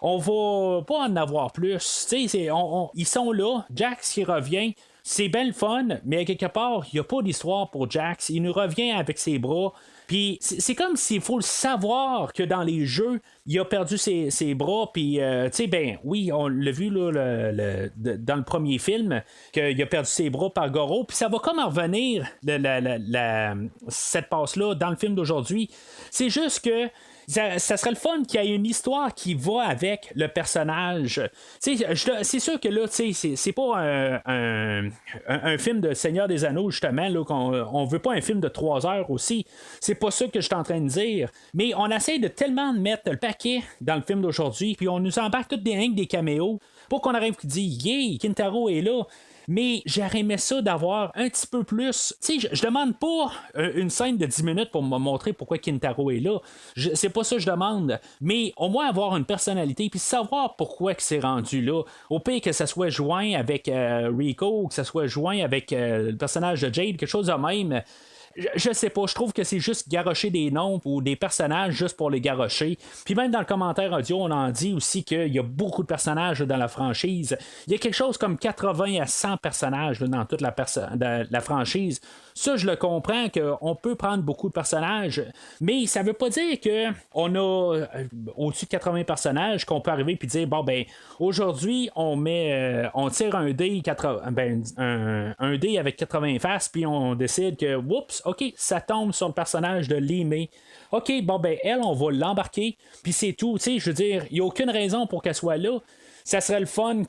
on va pas en avoir plus. Ils sont là. Jax qui revient. C'est bien le fun, mais à quelque part, il n'y a pas d'histoire pour Jax. Il nous revient avec ses bras. Puis c'est comme s'il faut le savoir que dans les jeux, il a perdu ses bras. Puis, tu sais, ben oui, on l'a vu là, dans le premier film, qu'il a perdu ses bras par Goro. Puis ça va comme en revenir, cette passe-là, dans le film d'aujourd'hui. C'est juste que ça serait le fun qu'il y ait une histoire qui va avec le personnage. C'est sûr que là, c'est pas un film de Seigneur des Anneaux, justement, là, on veut pas un film de 3 heures aussi. C'est pas ça que je suis en train de dire. Mais on essaie de tellement mettre le paquet dans le film d'aujourd'hui, puis on nous embarque toutes des caméos pour qu'on arrive qui dit yeah, Kintaro est là. Mais j'aurais aimé ça d'avoir un petit peu plus. Tu sais, je demande pas une scène de 10 minutes pour me montrer pourquoi Kintaro est là. C'est pas ça que je demande. Mais au moins avoir une personnalité puis savoir pourquoi que c'est rendu là. Au pire que ça soit joint avec Rico ou que ça soit joint avec le personnage de Jade, quelque chose de même. Je sais pas, je trouve que c'est juste garrocher des noms ou des personnages juste pour les garrocher. Puis même dans le commentaire audio, on en dit aussi qu'il y a beaucoup de personnages dans la franchise. Il y a quelque chose comme 80 à 100 personnages dans toute la franchise. Ça, je le comprends qu'on peut prendre beaucoup de personnages, mais ça veut pas dire qu'on a au-dessus de 80 personnages qu'on peut arriver et dire, bon, ben, aujourd'hui, on tire un dé, un dé avec 80 faces, puis on décide que, oups, OK, ça tombe sur le personnage de Limé. OK, bon, ben, elle, on va l'embarquer, puis c'est tout. Tu sais, je veux dire, il n'y a aucune raison pour qu'elle soit là. ça serait le fun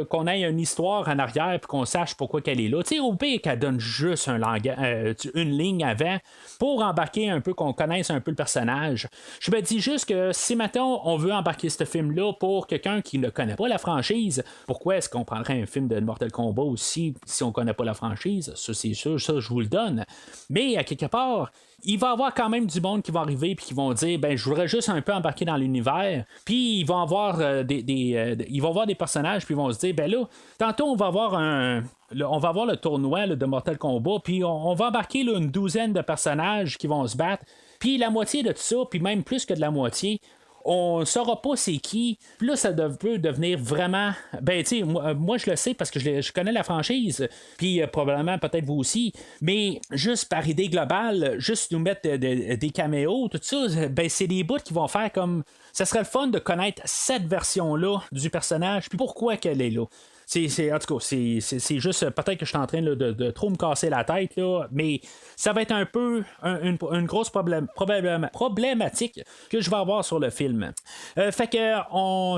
qu'on ait une histoire en arrière puis qu'on sache pourquoi qu'elle est là. Tu sais, au pire qu'elle donne juste une ligne avant pour embarquer un peu, qu'on connaisse un peu le personnage. Je me dis juste que si maintenant on veut embarquer ce film-là pour quelqu'un qui ne connaît pas la franchise, pourquoi est-ce qu'on prendrait un film de Mortal Kombat aussi si on connaît pas la franchise? Ça, c'est sûr, ça, je vous le donne. Mais à quelque part, il va y avoir quand même du monde qui va arriver puis qui vont dire ben je voudrais juste un peu embarquer dans l'univers, puis ils vont avoir ils vont voir des personnages puis ils vont se dire ben là tantôt on va avoir le tournoi là, de Mortal Kombat, puis on va embarquer là, une douzaine de personnages qui vont se battre, puis la moitié de tout ça, puis même plus que de la moitié, on ne saura pas c'est qui. Puis là, ça peut devenir vraiment. Ben, tu sais, moi, je le sais parce que je connais la franchise. Puis probablement, peut-être vous aussi. Mais juste par idée globale, juste nous mettre des caméos, tout ça, ben, c'est des bouts qui vont faire comme. Ça serait le fun de connaître cette version-là du personnage. Puis pourquoi qu'elle est là. En tout cas, c'est juste peut-être que je suis en train là, de trop me casser la tête, là, mais ça va être un peu une grosse problématique que je vais avoir sur le film. Fait que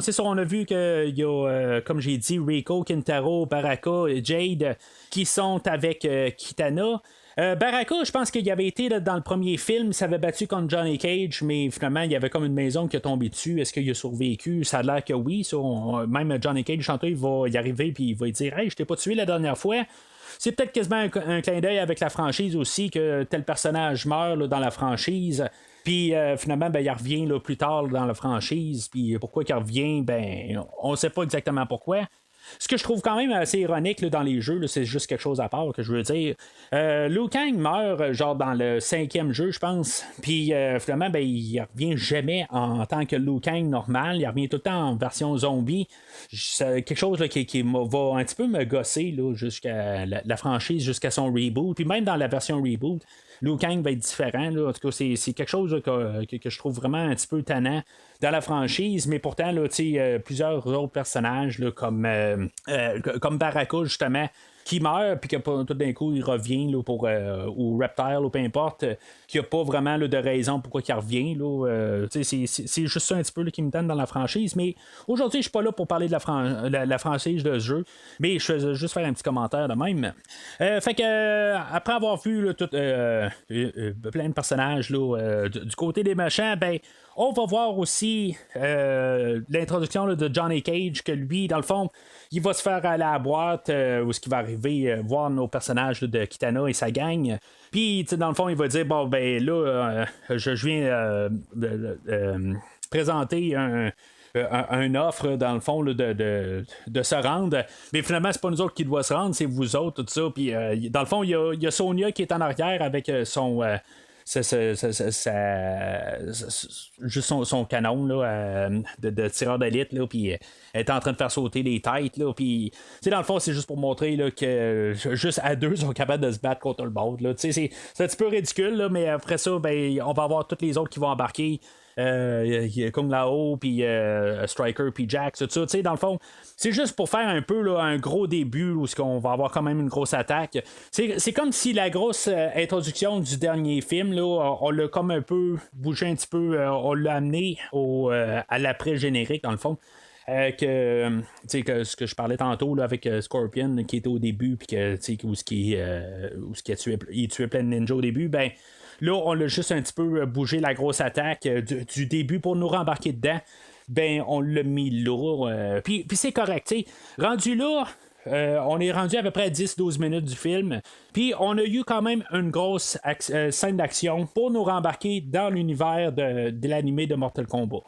c'est ça, on a vu qu'il y a, comme j'ai dit, Rico, Kintaro, Baraka et Jade qui sont avec Kitana. Baraka, je pense qu'il avait été là, dans le premier film, il s'avait battu contre Johnny Cage, mais finalement, il y avait comme une maison qui a tombé dessus. Est-ce qu'il a survécu? Ça a l'air que oui. Même Johnny Cage, chanteur, il va y arriver puis il va dire hey, je t'ai pas tué la dernière fois. C'est peut-être quasiment un clin d'œil avec la franchise aussi, que tel personnage meurt là, dans la franchise. Puis finalement, ben, il revient là, plus tard dans la franchise. Puis pourquoi il revient? Ben, on ne sait pas exactement pourquoi. Ce que je trouve quand même assez ironique là, dans les jeux, là, c'est juste quelque chose à part que je veux dire. Liu Kang meurt genre dans le 5e jeu, je pense. Puis finalement, ben, il revient jamais en tant que Liu Kang normal. Il revient tout le temps en version zombie. C'est quelque chose là, qui va un petit peu me gosser là, jusqu'à la franchise, jusqu'à son reboot. Puis même dans la version reboot, Liu Kang va être différent. Là. En tout cas, c'est quelque chose là, que je trouve vraiment un petit peu tannant dans la franchise, mais pourtant, là, plusieurs autres personnages là, comme Baraka, justement, qui meurt, puis que tout d'un coup, il revient là, ou Reptile, ou peu importe, qu'il n'y a pas vraiment là, de raison pourquoi il revient. Là, c'est juste ça un petit peu là, qui me donne dans la franchise. Mais aujourd'hui, je suis pas là pour parler de la franchise de ce jeu, mais je vais juste faire un petit commentaire de même. Fait que, après avoir vu là, plein de personnages là, du côté des méchants, ben, on va voir aussi l'introduction là, de Johnny Cage, que lui, dans le fond, il va se faire aller à la boîte où ce qui va arriver voir nos personnages là, de Kitana et sa gang. Puis, dans le fond, il va dire bon, ben là, je viens présenter un offre, dans le fond, là, de se rendre. Mais finalement, c'est pas nous autres qui doit se rendre, c'est vous autres, tout ça. Puis, dans le fond, il y a Sonya qui est en arrière avec juste son canon là, de tireur d'élite, puis elle est en train de faire sauter des têtes, puis dans le fond c'est juste pour montrer là, que juste à deux ils sont capables de se battre contre le bord là. C'est un petit peu ridicule là, mais après ça ben, on va avoir tous les autres qui vont embarquer. Kung Lao, puis Striker, puis Jax, tout ça. Dans le fond, c'est juste pour faire un peu là, un gros début où on va avoir quand même une grosse attaque. C'est comme si la grosse introduction du dernier film, là, on l'a comme un peu bougé un petit peu, on l'a amené à l'après-générique, dans le fond. Ce que je parlais tantôt là, avec Scorpion qui était au début, puis où il tuait plein de ninjas au début, ben. Là, on a juste un petit peu bougé la grosse attaque du début pour nous rembarquer dedans. Ben, on l'a mis là. Puis c'est correct. T'sais. Rendu là, on est rendu à peu près à 10-12 minutes du film. Puis on a eu quand même une grosse scène d'action pour nous rembarquer dans l'univers de l'animé de Mortal Kombat.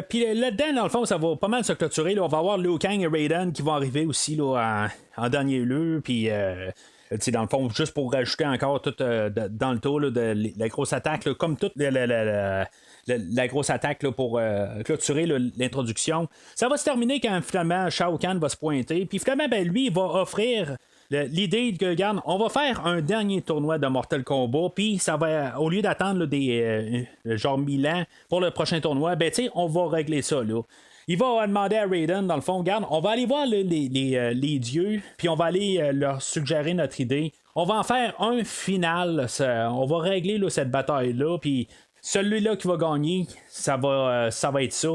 Puis là-dedans, dans le fond, ça va pas mal se clôturer. Là. On va avoir Liu Kang et Raiden qui vont arriver aussi là, en dernier lieu. Puis. Dans le fond, juste pour rajouter encore tout dans le tour là, de la grosse attaque, là, comme toute la grosse attaque là, pour clôturer là, l'introduction. Ça va se terminer quand finalement Shao Kahn va se pointer. Puis finalement, ben, lui, il va offrir l'idée que, regarde, on va faire un dernier tournoi de Mortal Kombat. Puis ça va, au lieu d'attendre là, des genre 1000 ans pour le prochain tournoi, ben, on va régler ça là. Il va demander à Raiden, dans le fond, regarde, on va aller voir les dieux, puis on va aller leur suggérer notre idée. On va en faire un final, on va régler là, cette bataille-là, puis celui-là qui va gagner, ça va être ça.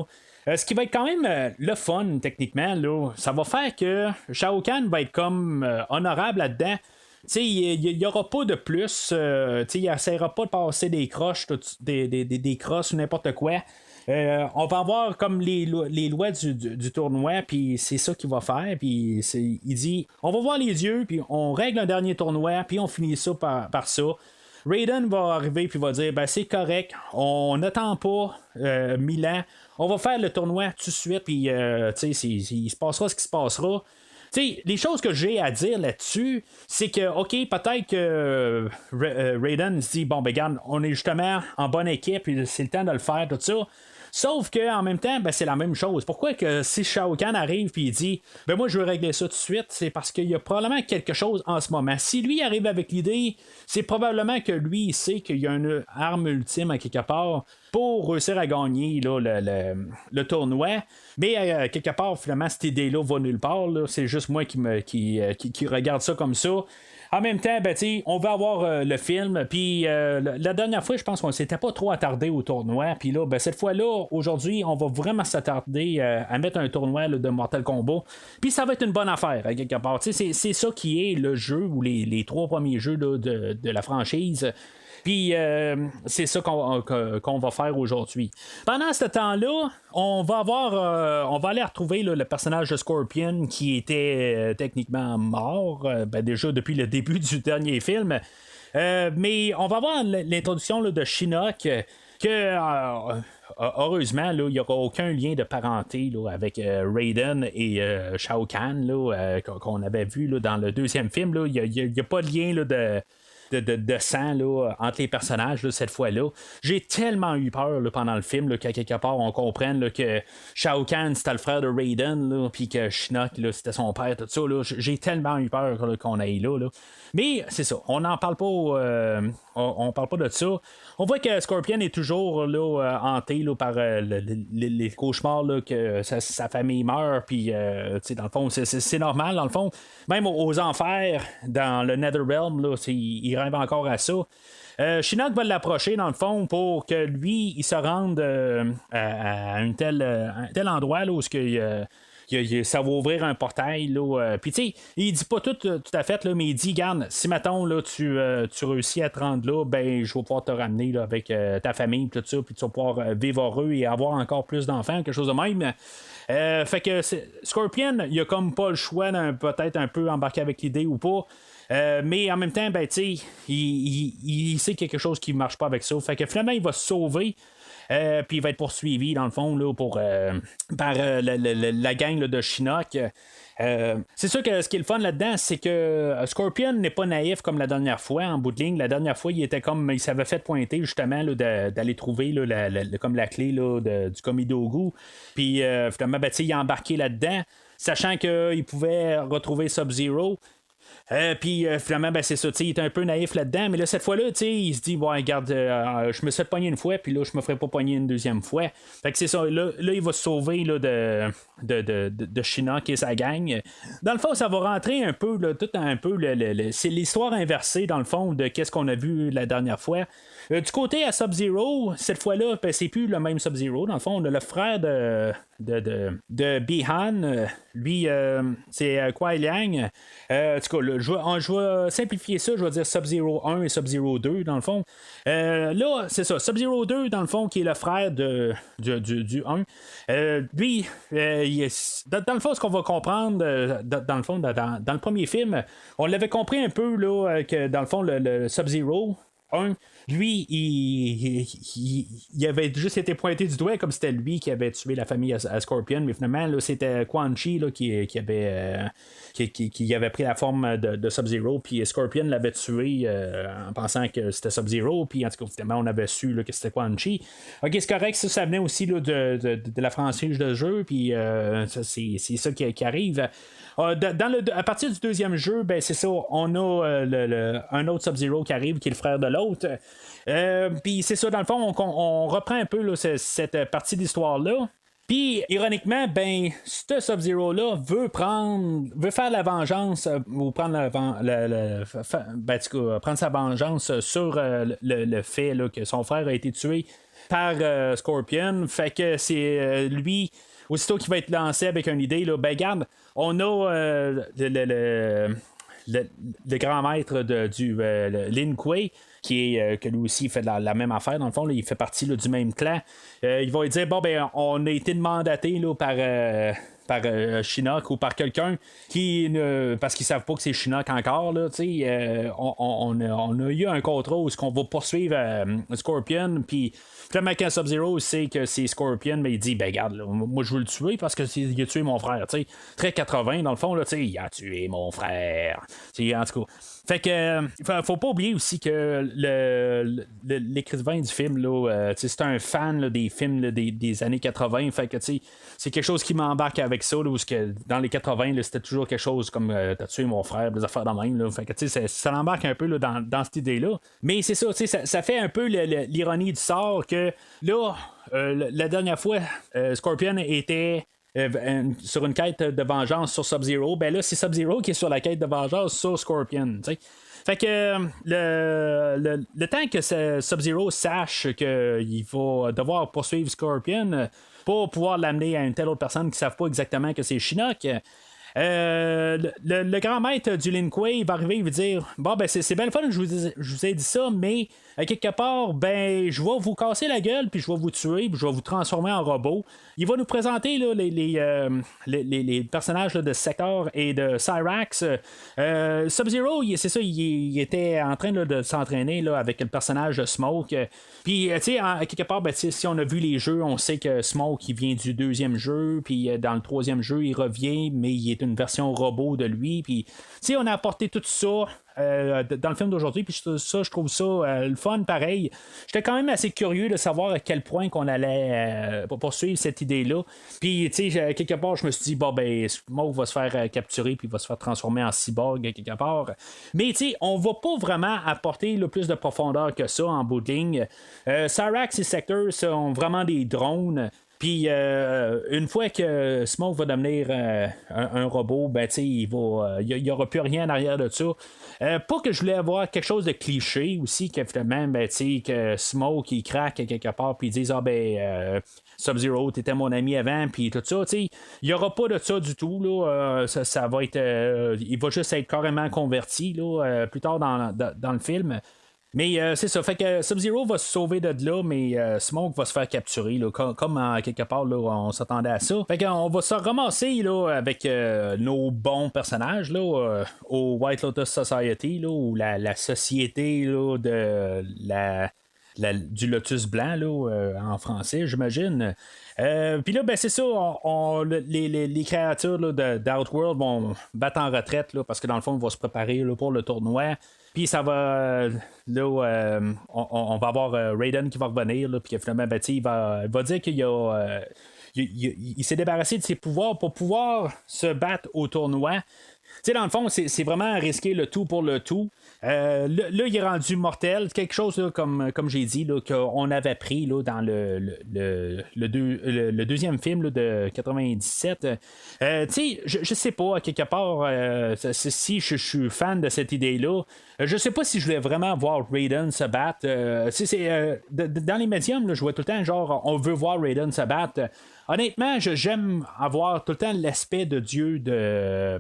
Ce qui va être quand même le fun, techniquement, là, ça va faire que Shao Kahn va être comme honorable là-dedans. Il n'y aura pas de plus. Il n'essaiera pas de passer des croches, des crosses ou n'importe quoi. On va avoir comme les lois du tournoi, puis c'est ça qu'il va faire. Puis il dit on va voir les yeux, puis on règle un dernier tournoi, puis on finit ça par ça. Raiden va arriver puis va dire ben c'est correct, on n'attend pas 1000 ans, on va faire le tournoi tout de suite, puis il se passera ce qui se passera. T'sais, les choses que j'ai à dire là-dessus, c'est que, OK, peut-être que Raiden se dit, bon, ben, regarde, on est justement en bonne équipe, et c'est le temps de le faire, tout ça. Sauf qu'en même temps, ben, c'est la même chose. Pourquoi que si Shao Kahn arrive et il dit ben moi je veux régler ça tout de suite, c'est parce qu'il y a probablement quelque chose en ce moment. Si lui arrive avec l'idée, c'est probablement que lui il sait qu'il y a une arme ultime à quelque part pour réussir à gagner là, le tournoi. Mais quelque part, finalement, cette idée-là va nulle part. Là. C'est juste moi qui regarde ça comme ça. En même temps, ben, on va avoir le film. Puis la dernière fois, je pense qu'on s'était pas trop attardé au tournoi. Puis là, ben, cette fois-là, aujourd'hui, on va vraiment s'attarder à mettre un tournoi là, de Mortal Kombat. Puis ça va être une bonne affaire, à quelque part. C'est ça qui est le jeu ou les 3 premiers jeux là, de la franchise. Puis c'est ça qu'on va faire aujourd'hui. Pendant ce temps-là, on va aller retrouver là, le personnage de Scorpion qui était techniquement mort, déjà depuis le début du dernier film. Mais on va avoir l'introduction là, de Shinnok que heureusement, il n'y aura aucun lien de parenté là, avec Raiden et Shao Kahn là, qu'on avait vu là, dans le deuxième film. Il n'y a pas de lien là, de sang là, entre les personnages là, cette fois-là. J'ai tellement eu peur là, pendant le film là, qu'à quelque part on comprenne là, que Shao Kahn c'était le frère de Raiden puis que Shinnok là, c'était son père, tout ça. Là. J'ai tellement eu peur là, qu'on aille là. Mais c'est ça, on n'en parle pas on parle pas de ça. On voit que Scorpion est toujours là, hanté là, par les cauchemars là, que sa famille meurt puis dans le fond c'est normal dans le fond. Même aux enfers dans le Netherrealm là, il rêve encore à ça. Shinnok va l'approcher dans le fond pour que lui il se rende à un tel endroit là, où ça va ouvrir un portail. Puis tu sais, il dit pas tout à fait, là, mais il dit garde, si mettons là, tu réussis à te rendre là, ben je vais pouvoir te ramener là, avec ta famille, tout ça, puis tu vas pouvoir vivre heureux et avoir encore plus d'enfants, quelque chose de même. Fait que Scorpion, il a comme pas le choix peut-être un peu embarquer avec l'idée ou pas. Mais en même temps, ben, il sait quelque chose qui marche pas avec ça. Fait que finalement, il va se sauver. Puis il va être poursuivi, dans le fond, là, par la gang là, de Shinnok. C'est sûr que ce qui est le fun là-dedans, c'est que Scorpion n'est pas naïf comme la dernière fois, en bout de ligne. La dernière fois, il s'avait fait pointer justement là, d'aller trouver là, comme la clé là, du Komidogu. Puis finalement, ben, il a embarqué là-dedans, sachant qu'il pouvait retrouver Sub-Zero. Puis finalement, ben, c'est ça, il est un peu naïf là-dedans, mais là, cette fois-là, il se dit, ouais, regarde, je me suis fait pogner une fois, puis là, je me ferai pas pogner une deuxième fois. Fait que c'est ça, là il va se sauver là, de Shinnok et sa gang. Dans le fond, ça va rentrer un peu, là, tout un peu, c'est l'histoire inversée, dans le fond, de qu'est-ce qu'on a vu la dernière fois. Du côté à Sub-Zero, cette fois-là, ben, c'est plus le même Sub-Zero. Dans le fond, on a le frère de Bi-Han. Lui, c'est Kuai Liang. En tout cas, là, je vais simplifier ça. Je vais dire Sub-Zero 1 et Sub-Zero 2, dans le fond. Là, c'est ça. Sub-Zero 2, dans le fond, qui est le frère du 1. Lui, dans le fond, ce qu'on va comprendre, dans le fond, dans le premier film, on l'avait compris un peu, là, que dans le fond, le Sub-Zero 1, lui, il avait juste été pointé du doigt comme c'était lui qui avait tué la famille à Scorpion, mais finalement, là, c'était Quan Chi là, qui avait pris la forme de Sub-Zero, puis Scorpion l'avait tué en pensant que c'était Sub-Zero, puis en tout cas, finalement, on avait su là, que c'était Quan Chi. Ok, c'est correct, ça venait aussi là, de la franchise de jeu, puis c'est ça qui arrive. À partir du deuxième jeu, ben c'est ça, on a un autre Sub-Zero qui arrive, qui est le frère de l'autre. Puis c'est ça, dans le fond, on reprend un peu là, cette partie d'histoire-là. Puis, ironiquement, ben, ce Sub-Zero-là veut faire la vengeance ou prendre prendre sa vengeance sur le fait là, que son frère a été tué par Scorpion. Fait que c'est lui, aussitôt qu'il va être lancé avec une idée, là, ben garde, on a le grand maître du Lin Kuei, qui est que lui aussi fait la même affaire dans le fond, là, il fait partie là, du même clan. Il va lui dire bon ben on a été mandaté là, par Shinnok ou par quelqu'un qui parce qu'ils savent pas que c'est Shinnok encore là, on a eu un contrat où on va poursuivre Scorpion, puis finalement quand Sub-Zero sait que c'est Scorpion, mais il dit ben regarde là, moi je veux le tuer parce que il a tué mon frère, très 80 dans le fond là, il a tué mon frère, en tout cas. Fait que faut pas oublier aussi que l'écrivain du film là, c'est un fan là, des films là, des années 80. Fait que c'est quelque chose qui m'embarque avec ça là, où que, dans les 80 là, c'était toujours quelque chose comme t'as tué mon frère, des affaires de même là. Fait que ça l'embarque un peu là, dans cette idée là. Mais c'est ça, ça fait un peu l'ironie du sort que là la dernière fois Scorpion était sur une quête de vengeance sur Sub-Zero, ben là c'est Sub-Zero qui est sur la quête de vengeance sur Scorpion, t'sais. Fait que le temps que Sub-Zero sache qu'il va devoir poursuivre Scorpion pour pouvoir l'amener à une telle autre personne qui ne savent pas exactement que c'est Shinnok, le grand maître du Lin Kuei va arriver et va dire bon ben c'est bien le fun que je vous ai dit ça, mais à quelque part ben je vais vous casser la gueule puis je vais vous tuer puis je vais vous transformer en robot. Il va nous présenter là, les personnages là, de Sector et de Cyrax. Sub-Zero, c'est ça, il était en train là, de s'entraîner là, avec le personnage de Smoke. Puis, tu sais, à quelque part, ben, si on a vu les jeux, on sait que Smoke, il vient du deuxième jeu. Puis, dans le troisième jeu, il revient, mais il est une version robot de lui. Puis, tu sais, on a apporté tout ça. Dans le film d'aujourd'hui, puis ça, je trouve ça le fun pareil. J'étais quand même assez curieux de savoir à quel point qu'on allait poursuivre cette idée-là. Puis, tu sais, quelque part, je me suis dit, bon, ben, Smoke va se faire capturer, puis va se faire transformer en cyborg quelque part. Mais, tu sais, on va pas vraiment apporter le plus de profondeur que ça en bout de ligne. Cyrax et Sector sont vraiment des drones. Puis une fois que Smoke va devenir un robot, ben il n'y aura plus rien en arrière de ça. Pas que je voulais avoir quelque chose de cliché aussi, que finalement, ben, que Smoke il craque quelque part, puis ils disent ah ben Sub-Zero, t'étais mon ami avant, puis tout ça, il n'y aura pas de ça du tout, là. Ça va être. Il va juste être carrément converti là, plus tard dans le film. Mais c'est ça, fait que Sub-Zero va se sauver de là, mais Smoke va se faire capturer, là, comme quelque part là, on s'attendait à ça. Fait qu'on va se ramasser là, avec nos bons personnages là, au White Lotus Society, là, ou la société là, de du Lotus Blanc là, en français, j'imagine. Puis là, ben c'est ça, les créatures là, d'Outworld vont battre en retraite là, parce que dans le fond, ils vont se préparer là, pour le tournoi. Puis ça va. Là, on va avoir Raiden qui va revenir, là, puis finalement, ben, il va dire qu'il a. Il s'est débarrassé de ses pouvoirs pour pouvoir se battre au tournoi. Tu sais, dans le fond, c'est vraiment risquer le tout pour le tout. Là, il est rendu mortel. Quelque chose, là, comme j'ai dit, là, qu'on avait pris là, dans le deuxième film là, de 97. Tu sais, je sais pas, à quelque part, si je suis fan de cette idée-là, je sais pas si je voulais vraiment voir Raiden se battre. Dans les médiums, là, je vois tout le temps, genre, on veut voir Raiden se battre. Honnêtement, j'aime avoir tout le temps l'aspect de Dieu de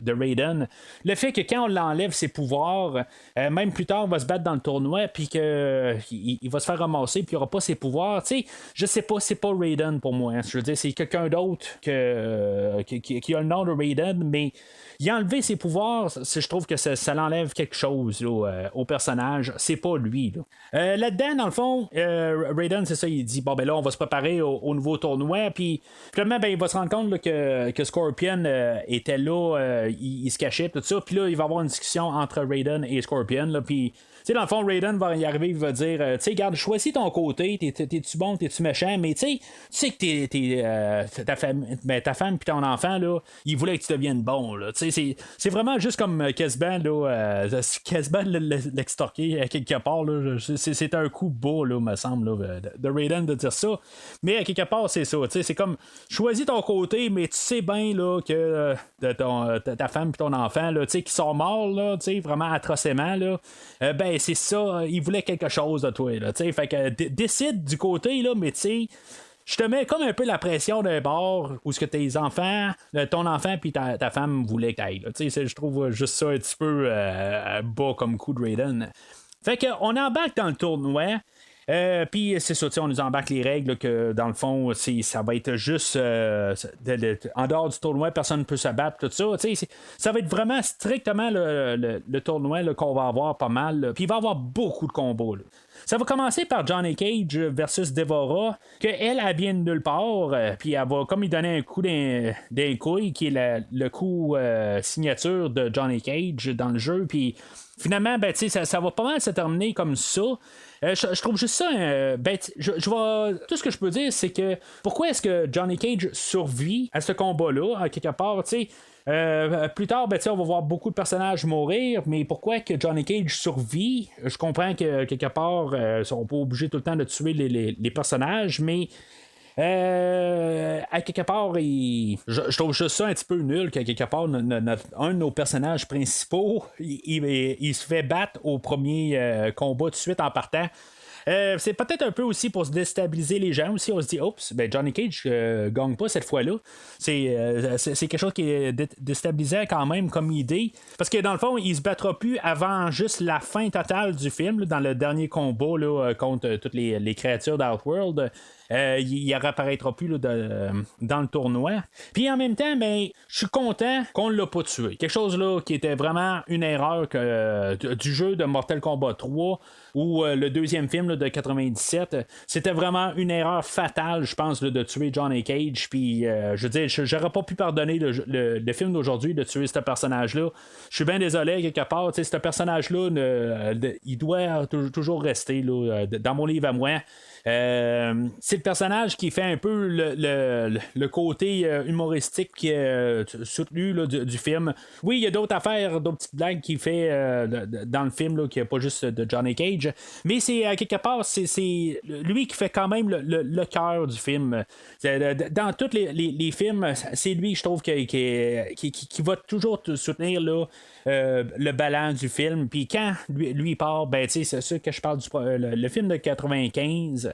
Raiden. Le fait que quand on l'enlève ses pouvoirs, même plus tard, il va se battre dans le tournoi, puis qu'il va se faire ramasser, puis il n'aura pas ses pouvoirs. Tu sais, je sais pas, c'est pas Raiden pour moi. Hein. Je veux dire, c'est quelqu'un d'autre qui a le nom de Raiden, mais il a enlevé ses pouvoirs, je trouve que ça l'enlève quelque chose là, au personnage. C'est pas lui. Là-dedans, dans le fond, Raiden, c'est ça, il dit bon, ben là, on va se préparer au nouveau tournoi. Puis, finalement, ben, il va se rendre compte là, que Scorpion était là, il se cachait, tout ça. Puis là, il va y avoir une discussion entre Raiden et Scorpion. Puis, tu sais, dans le fond, Raiden va y arriver, il va dire tu sais, garde, choisis ton côté, t'es-tu bon, t'es-tu méchant, mais tu sais que ta femme puis ton enfant, là, il voulait que tu deviennes bon, là. Tu sais, c'est vraiment juste comme Kesban, là, Kesban l'extorquer à quelque part, là. C'est un coup beau, là, me semble, là, de Raiden de dire ça. Mais à quelque part, c'est ça, tu sais, c'est comme, choisis ton côté, mais tu sais bien, là, que ta femme puis ton enfant, là, tu sais, qui sont morts, là, tu sais, vraiment atrocement, là, ben, ben c'est ça, il voulait quelque chose de toi, là, tu sais, fait que décide du côté, là, mais tu sais, je te mets comme un peu la pression d'un bord où ce que tes enfants, ton enfant puis ta femme voulaient que t'ailles. Je trouve juste ça un petit peu bas comme coup de Raiden. Fait qu'on embarque dans le tournoi. Puis c'est ça, on nous embarque les règles là, que dans le fond, ça va être juste en dehors du tournoi, personne ne peut se battre, tout ça. Ça va être vraiment strictement le tournoi là, qu'on va avoir pas mal. Puis il va y avoir beaucoup de combos. Là. Ça va commencer par Johnny Cage versus Devora, qu'elle vient de nulle part, puis elle va comme il donner un coup d'un couille, qui est le coup signature de Johnny Cage dans le jeu, puis finalement, ben, ça va pas mal se terminer comme ça. Je trouve juste ça. Tout ce que je peux dire, c'est que pourquoi est-ce que Johnny Cage survit à ce combat-là, à quelque part, plus tard, on va voir beaucoup de personnages mourir, mais pourquoi que Johnny Cage survit? Je comprends que quelque part, ils sont pas obligés tout le temps de tuer les personnages, mais à quelque part, je trouve juste ça un petit peu nul qu'à quelque part, un de nos personnages principaux, il se fait battre au premier combat tout de suite en partant. C'est peut-être un peu aussi pour se déstabiliser les gens aussi. On se dit, oups, ben Johnny Cage gagne pas cette fois-là. C'est quelque chose qui est déstabilisant quand même comme idée. Parce que dans le fond, il se battra plus avant juste la fin totale du film, là, dans le dernier combat là, contre toutes les créatures d'Outworld. Il réapparaîtra plus là, dans le tournoi. Puis en même temps, ben, je suis content qu'on ne l'a pas tué. Quelque chose là qui était vraiment une erreur du jeu de Mortal Kombat 3 ou le deuxième film là, de 97. C'était vraiment une erreur fatale, je pense, là, de tuer Johnny Cage. Puis je veux dire, j'aurais pas pu pardonner le film d'aujourd'hui de tuer ce personnage-là. Je suis bien désolé quelque part. Ce personnage-là, il doit toujours rester là, dans mon livre à moi. C'est le personnage qui fait un peu le côté humoristique soutenu là, du film. Oui, il y a d'autres affaires, d'autres petites blagues qu'il fait dans le film, là, qui n'est pas juste de Johnny Cage, mais c'est quelque part, c'est lui qui fait quand même le cœur du film. Dans tous les films, c'est lui, je trouve, qui va toujours soutenir là, le ballon du film. Puis quand lui part, ben, c'est ça que je parle le film de 95.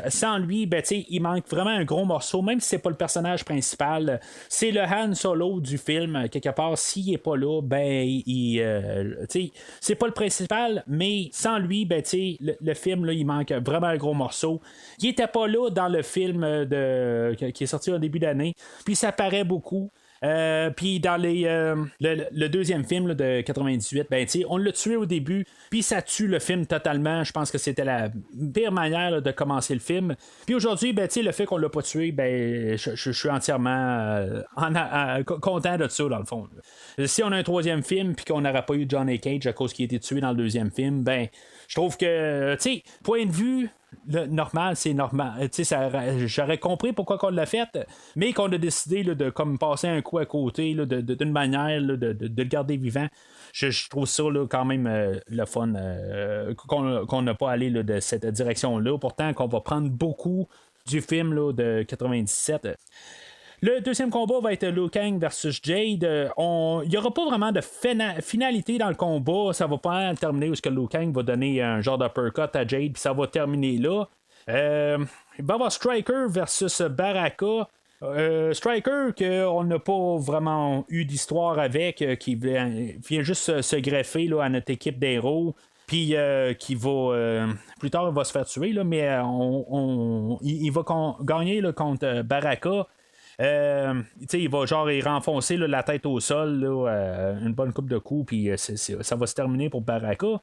Sans lui, ben, il manque vraiment un gros morceau, même si c'est pas le personnage principal. C'est le Han Solo du film, quelque part. S'il est pas là, ben, c'est pas le principal, mais sans lui, ben, le film, là, il manque vraiment un gros morceau. Il était pas là dans le film qui est sorti au début d'année, puis ça paraît beaucoup. Puis dans le deuxième film là, de 98, ben, on l'a tué au début, puis ça tue le film totalement. Je pense que c'était la pire manière là, de commencer le film. Puis aujourd'hui, ben, le fait qu'on l'a pas tué, ben, je suis entièrement content de ça, dans le fond. Si on a un troisième film, puis qu'on n'aurait pas eu Johnny Cage à cause qu'il a été tué dans le deuxième film, ben, je trouve que, point de vue normal, c'est normal. J'aurais compris pourquoi on l'a fait, mais qu'on a décidé là, de comme passer un coup à côté là, d'une manière là, de le garder vivant. Je trouve ça là, quand même le fun qu'on n'a pas allé là, de cette direction-là. Pourtant, qu'on va prendre beaucoup du film là, de 97. Le deuxième combat va être Liu Kang versus Jade. Il n'y aura pas vraiment de finalité dans le combat. Ça va pas terminer où Liu Kang va donner un genre d'uppercut à Jade, puis ça va terminer là. Il va y avoir Striker versus Baraka. Striker, qu'on n'a pas vraiment eu d'histoire avec, qui vient juste se greffer là, à notre équipe d'héros. Puis qui va plus tard il va se faire tuer, là, mais il va gagner là, contre Baraka. Il va genre y renfoncer là, la tête au sol là, une bonne coupe de coups, puis ça va se terminer pour Baraka.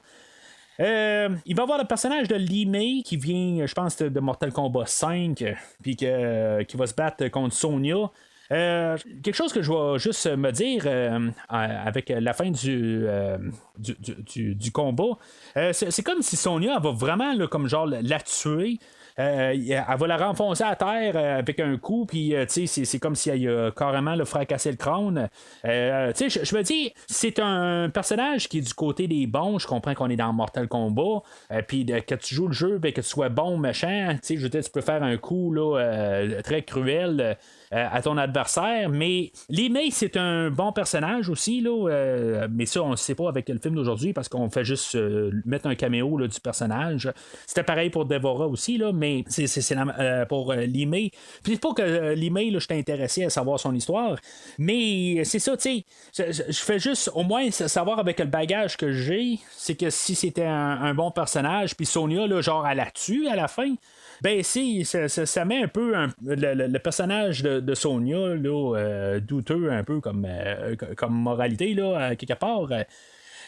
Il va y avoir le personnage de Li Mei qui vient, je pense, de Mortal Kombat 5, puis qui va se battre contre Sonya. Quelque chose que je vais juste me dire avec la fin du combat, c'est comme si Sonya va vraiment là, comme genre la tuer. elle va la renfoncer à terre avec un coup, puis c'est comme si elle a carrément fracassé le crâne. Je me dis, c'est un personnage qui est du côté des bons. Je comprends qu'on est dans Mortal Kombat, puis que tu joues le jeu, ben, que tu sois bon ou méchant, je veux dire, tu peux faire un coup là, très cruel à ton adversaire, mais Lee May, c'est un bon personnage aussi, là, mais ça, on ne sait pas avec le film d'aujourd'hui parce qu'on fait juste mettre un caméo là, du personnage. C'était pareil pour Deborah aussi, là, mais c'est pour Lee May. Puis c'est pas que Lee May, je suis intéressé à savoir son histoire, mais c'est ça, tu sais, je fais juste au moins savoir avec le bagage que j'ai, c'est que si c'était un bon personnage, puis Sonya, là, genre, elle la tue à la fin. Ben si, ça met un peu le personnage de Sonya là, douteux un peu comme moralité là, quelque part.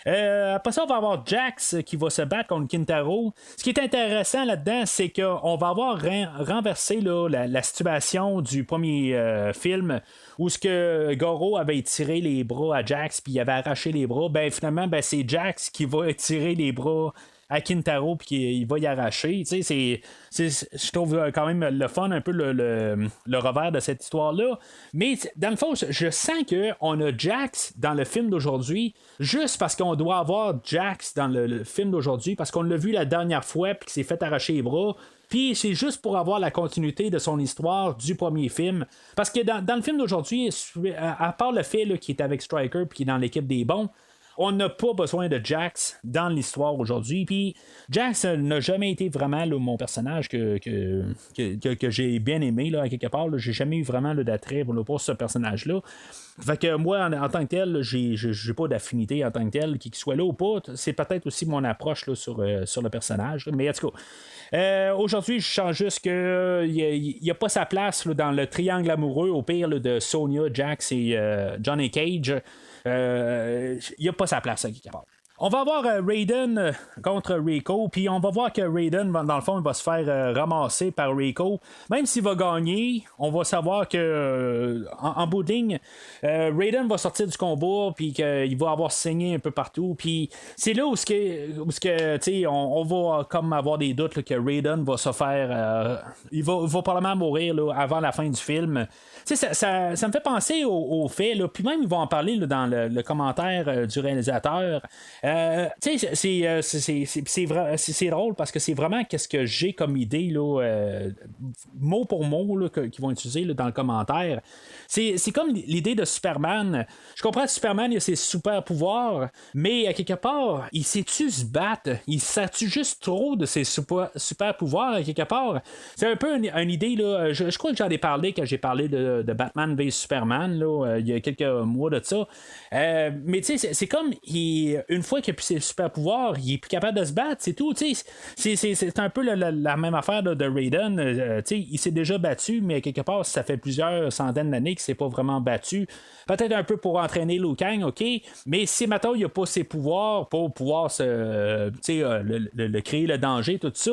Après ça, on va avoir Jax qui va se battre contre Kintaro. Ce qui est intéressant là-dedans, c'est qu'on va avoir renversé là, la situation du premier film où ce que Goro avait tiré les bras à Jax puis il avait arraché les bras. Ben finalement, c'est Jax qui va tirer les bras à Kintaro puis qu'il va y arracher. Tu sais, je trouve quand même le fun, un peu le revers de cette histoire-là. Mais dans le fond, je sens qu'on a Jax dans le film d'aujourd'hui juste parce qu'on doit avoir Jax dans le film d'aujourd'hui parce qu'on l'a vu la dernière fois puis qu'il s'est fait arracher les bras. Puis c'est juste pour avoir la continuité de son histoire du premier film. Parce que dans le film d'aujourd'hui, à part le fait qu'il est avec Stryker puis qu'il est dans l'équipe des bons, on n'a pas besoin de Jax dans l'histoire aujourd'hui. Puis Jax n'a jamais été vraiment là, mon personnage que j'ai bien aimé là, à quelque part. Là. J'ai jamais eu vraiment d'attrait pour ce personnage-là. Fait que moi, en tant que tel, j'ai pas d'affinité en tant que tel, qu'il soit là ou pas. C'est peut-être aussi mon approche là, sur le personnage. Mais en tout cas, aujourd'hui, je sens juste qu'il n'y a pas sa place là, dans le triangle amoureux, au pire là, de Sonya, Jax et Johnny Cage. Il n'y a pas sa place à quelque part. On va avoir Raiden contre Rico, puis on va voir que Raiden, dans le fond, il va se faire ramasser par Rico. Même s'il va gagner, on va savoir que en bout de ligne, Raiden va sortir du combat, puis qu'il va avoir saigné un peu partout. Puis c'est là où on va comme avoir des doutes là, que Raiden va se faire. Il va probablement mourir là, avant la fin du film. Ça me fait penser au fait, là, puis même ils vont en parler là, dans le commentaire du réalisateur. C'est drôle parce que c'est vraiment qu'est-ce que j'ai comme idée là, mot pour mot là, qu'ils vont utiliser là, dans le commentaire. C'est comme l'idée de Superman. Je comprends que Superman il a ses super pouvoirs, mais à quelque part, il sait-tu se battre? Il sait-tu juste trop de ses super pouvoirs à quelque part? C'est un peu une idée là. Je crois que j'en ai parlé quand j'ai parlé de Batman vs Superman là, il y a quelques mois de ça. Mais tu sais, c'est comme une fois qu'il a plus ses super pouvoirs, il est plus capable de se battre, c'est tout. C'est un peu la même affaire là, de Raiden. Il s'est déjà battu, mais quelque part, ça fait plusieurs centaines d'années qu'il s'est pas vraiment battu. Peut-être un peu pour entraîner Liu Kang, ok. Mais si maintenant il n'a pas ses pouvoirs pour pouvoir le créer le danger, tout ça.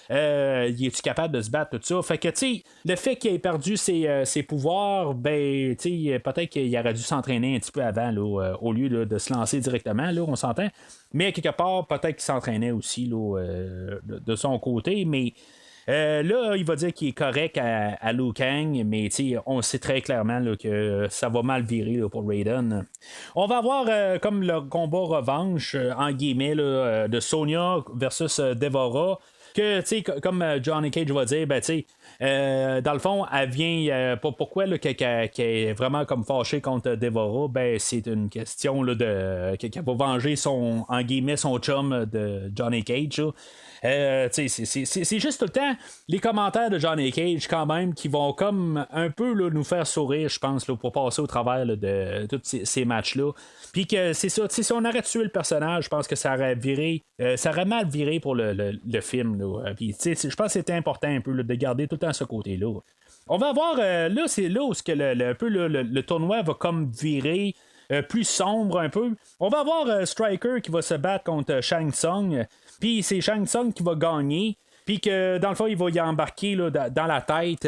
Il est-tu capable de se battre, tout ça? Fait que, tu sais, le fait qu'il ait perdu ses pouvoirs, ben, tu sais, peut-être qu'il aurait dû s'entraîner un petit peu avant, là, au lieu là, de se lancer directement, là, on s'entend. Mais quelque part, peut-être qu'il s'entraînait aussi, là, de son côté, mais. Là, il va dire qu'il est correct à Liu Kang, mais on sait très clairement là, que ça va mal virer là, pour Raiden. On va avoir comme le combat revanche, en guillemets, là, de Sonya versus Deborah. Que, tu sais, comme Johnny Cage va dire, ben, tu sais, dans le fond, elle vient. Pourquoi qu'elle est vraiment comme fâchée contre Deborah? Ben, c'est une question là, qu'elle va venger en guillemets, son chum de Johnny Cage. Là. C'est juste tout le temps les commentaires de Johnny Cage quand même qui vont comme un peu là, nous faire sourire, je pense, là, pour passer au travers là, de tous ces matchs-là. Puis que c'est ça, si on aurait tué le personnage, je pense que ça aurait mal viré pour le film. Puis je pense que c'était important un peu là, de garder tout le temps ce côté-là. On va avoir là, c'est là où le tournoi va comme virer. Plus sombre un peu. On va avoir Stryker qui va se battre contre Shang Tsung. Puis c'est Shang Tsung qui va gagner. Puis que dans le fond, il va y embarquer là, dans la tête,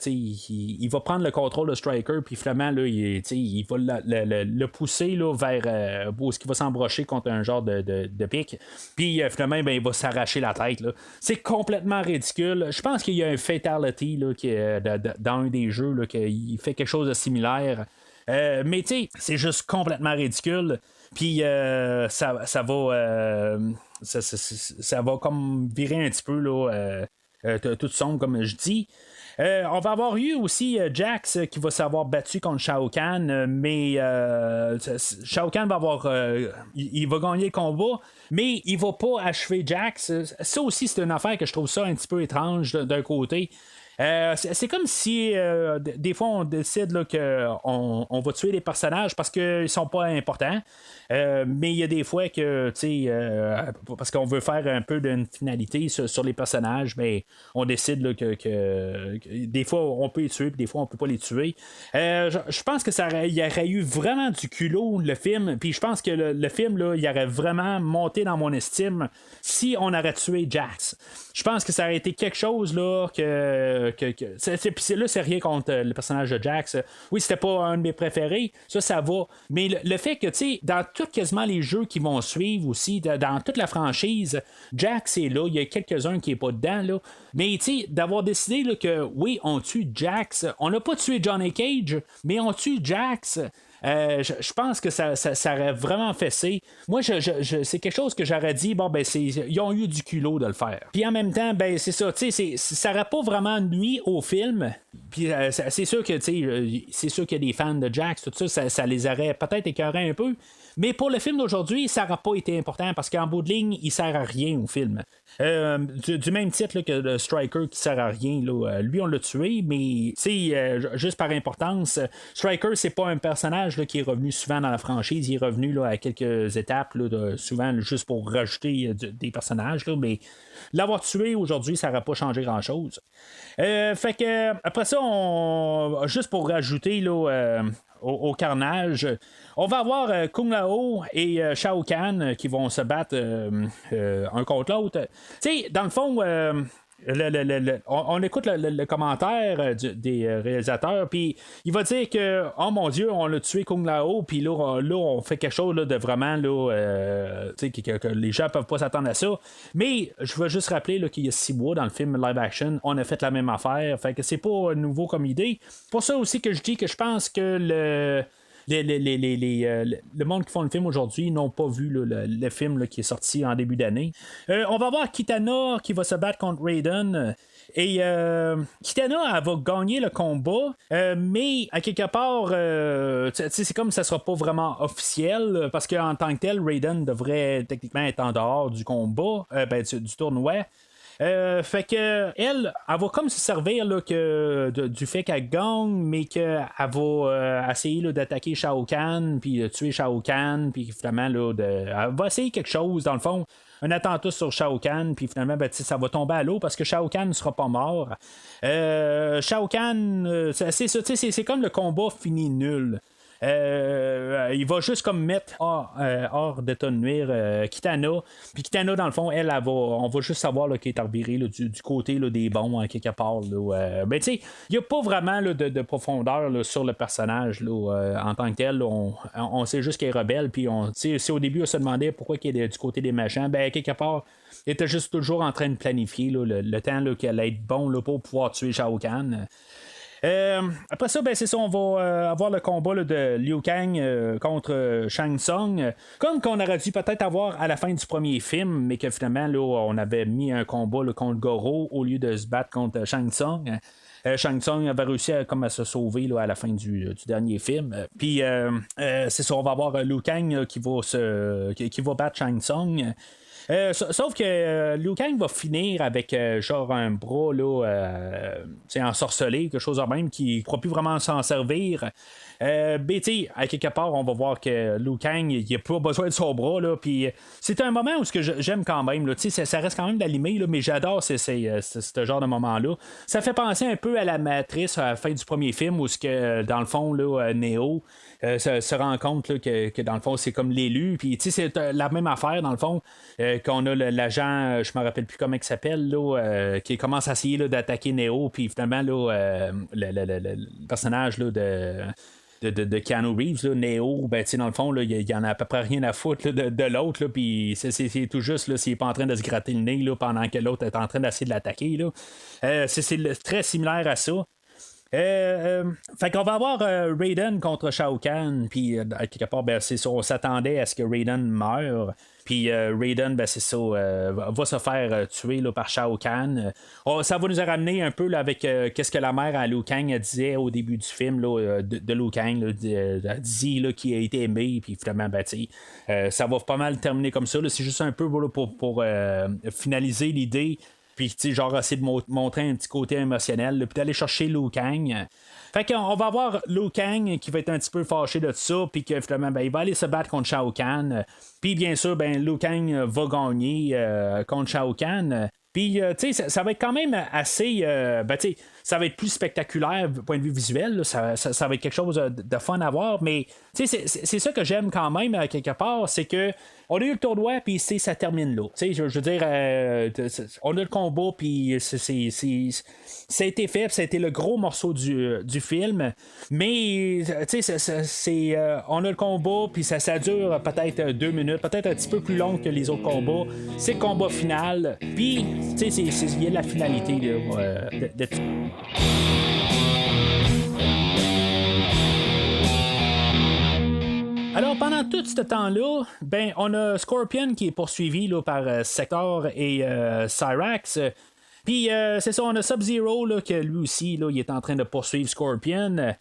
il va prendre le contrôle de Striker, puis finalement, là, il va le pousser là, vers où est-ce qu'il va s'embrocher contre un genre de pic. Puis finalement, ben, il va s'arracher la tête. Là. C'est complètement ridicule. Je pense qu'il y a un Fatality là, qui est dans un des jeux, là, qu'il fait quelque chose de similaire. Mais tu sais, c'est juste complètement ridicule. Puis ça va. Ça va comme virer un petit peu là, tout sombre comme je dis. On va avoir eu aussi Jax qui va s'avoir battu contre Shao Kahn, mais Shao Kahn va avoir il va gagner le combat, mais il va pas achever Jax. Ça aussi c'est une affaire que je trouve ça un petit peu étrange d'un côté. C'est comme si des fois on décide là, qu'on va tuer les personnages parce qu'ils sont pas importants. Mais il y a des fois que, parce qu'on veut faire un peu d'une finalité sur les personnages, mais on décide là, que des fois on peut les tuer, puis des fois on peut pas les tuer. Je pense que il y aurait eu vraiment du culot le film, puis je pense que le film là, il aurait vraiment monté dans mon estime si on aurait tué Jax. Je pense que ça aurait été quelque chose là c'est rien contre le personnage de Jax. Oui, c'était pas un de mes préférés, ça va. Mais le fait que, tu sais, dans quasiment les jeux qui vont suivre aussi, dans toute la franchise, Jax est là, il y a quelques-uns qui est pas dedans, là. Mais, tu sais, d'avoir décidé là, que, oui, on tue Jax, on n'a pas tué Johnny Cage, mais on tue Jax. Je pense que ça aurait vraiment fessé. Moi, c'est quelque chose que j'aurais dit, bon, ben, ils ont eu du culot de le faire. Puis en même temps, ben, c'est ça, tu sais, ça n'aurait pas vraiment nuit au film. Puis c'est sûr que, tu sais, c'est sûr qu'il y a des fans de Jax, tout ça, ça les aurait peut-être écœurés un peu. Mais pour le film d'aujourd'hui, ça n'aura pas été important parce qu'en bout de ligne, il sert à rien au film. Du même titre là, que le Striker qui sert à rien, là, lui on l'a tué, mais juste par importance, Striker c'est pas un personnage là, qui est revenu souvent dans la franchise, il est revenu là, à quelques étapes, là, souvent juste pour rajouter des personnages, là, mais l'avoir tué aujourd'hui, ça n'aurait pas changé grand-chose. Fait que après ça, juste pour rajouter là, au carnage, on va avoir Kung Lao et Shao Kahn qui vont se battre un contre l'autre. Tu sais, dans le fond, on écoute le commentaire des réalisateurs, puis il va dire que, oh mon Dieu, on a tué Kung Lao, puis là, on fait quelque chose là, de vraiment, là, que les gens peuvent pas s'attendre à ça. Mais je veux juste rappeler là, qu'il y a 6 mois dans le film live action, on a fait la même affaire, fait que c'est pas nouveau comme idée. Pour ça aussi que je dis que je pense que le monde qui font le film aujourd'hui n'ont pas vu le film là, qui est sorti en début d'année. On va voir Kitana qui va se battre contre Raiden. Et Kitana, elle va gagner le combat, mais à quelque part, c'est comme ça sera pas vraiment officiel, parce qu'en tant que tel, Raiden devrait techniquement être en dehors du combat, du tournoi. Fait que elle va comme se servir là, du fait qu'elle gagne, mais qu'elle va essayer là, d'attaquer Shao Kahn, puis de tuer Shao Kahn, puis finalement là, elle va essayer quelque chose dans le fond. Un attentat sur Shao Kahn, puis finalement, ça va tomber à l'eau parce que Shao Kahn ne sera pas mort. Shao Kahn, c'est comme le combat fini nul. Il va juste comme mettre hors d'état de nuire Kitana. Puis Kitana, dans le fond, on va juste savoir qu'elle est revirée du côté là, des bons, hein, quelque part. Ben, tu sais, il n'y a pas vraiment là, de profondeur là, sur le personnage là, en tant que tel. On sait juste qu'elle est rebelle. Puis si au début, on se demandait pourquoi il est du côté des méchants, ben, quelque part, il était juste toujours en train de planifier là, le temps là, qu'elle allait être bon là, pour pouvoir tuer Shao Kahn. Après ça, c'est ça, on va avoir le combat là, de Liu Kang contre Shang Tsung, comme qu'on aurait dû peut-être avoir à la fin du premier film, mais que finalement là, on avait mis un combat là, contre Goro au lieu de se battre contre Shang Tsung. Shang Tsung avait réussi à se sauver là, à la fin du dernier film. Puis c'est ça, on va avoir Liu Kang qui va battre Shang Tsung. Sauf que Liu Kang va finir avec genre un bras là, ensorcelé, quelque chose de même qui ne pourra plus vraiment s'en servir. À quelque part, on va voir que Liu Kang, il n'a pas besoin de son bras. Là, puis c'est un moment où ce que j'aime quand même. Là, ça reste quand même d'allumé, mais j'adore ce genre de moment-là. Ça fait penser un peu à la Matrice à la fin du premier film où, dans le fond, là, Neo se rend compte là, que dans le fond, c'est comme l'élu. Puis c'est la même affaire, dans le fond, qu'on a l'agent, je me rappelle plus comment il s'appelle, là, qui commence à essayer là, d'attaquer Neo, puis finalement, là, le personnage là, de Keanu Reeves, là, Neo, ben, dans le fond, il y en a à peu près rien à foutre là, de l'autre, là, puis c'est tout juste là, s'il n'est pas en train de se gratter le nez là, pendant que l'autre est en train d'essayer de l'attaquer. Là. C'est très similaire à ça. Fait qu'on va avoir Raiden contre Shao Kahn, puis quelque part, ben, c'est ça, on s'attendait à ce que Raiden meure. Puis Raiden, ben, c'est ça, va se faire tuer là, par Shao Kahn. Ça va nous ramener un peu là, avec qu'est-ce que la mère à Liu Kang disait au début du film là, de Liu Kang, là, elle dit là, qui a été aimé, puis finalement, ben, ça va pas mal terminer comme ça. Là. C'est juste un peu voilà, pour finaliser l'idée. Puis, tu sais, genre, essayer de montrer un petit côté émotionnel, puis d'aller chercher Liu Kang. Fait qu'on va avoir Liu Kang qui va être un petit peu fâché de ça, puis que finalement, ben, il va aller se battre contre Shao Kahn. Puis, bien sûr, ben, Liu Kang va gagner contre Shao Kahn. Puis, tu sais, ça va être quand même assez. Ben, tu sais, ça va être plus spectaculaire du point de vue visuel. Là, ça va être quelque chose de fun à voir. Mais, tu sais, c'est ça que j'aime quand même, quelque part. C'est que. On a eu le tournoi, puis ça termine là. Je veux dire, on a le combat, puis ça a été fait, puis ça a été le gros morceau du film. Mais, on a le combat, puis ça dure peut-être 2 minutes, peut-être un petit peu plus long que les autres combats. C'est le combat final, puis, il y a la finalité là, de tout. Alors, pendant tout ce temps-là, ben, on a Scorpion qui est poursuivi là, par Sector et Cyrax. Puis, c'est ça, on a Sub-Zero, là, que lui aussi, là, il est en train de poursuivre Scorpion.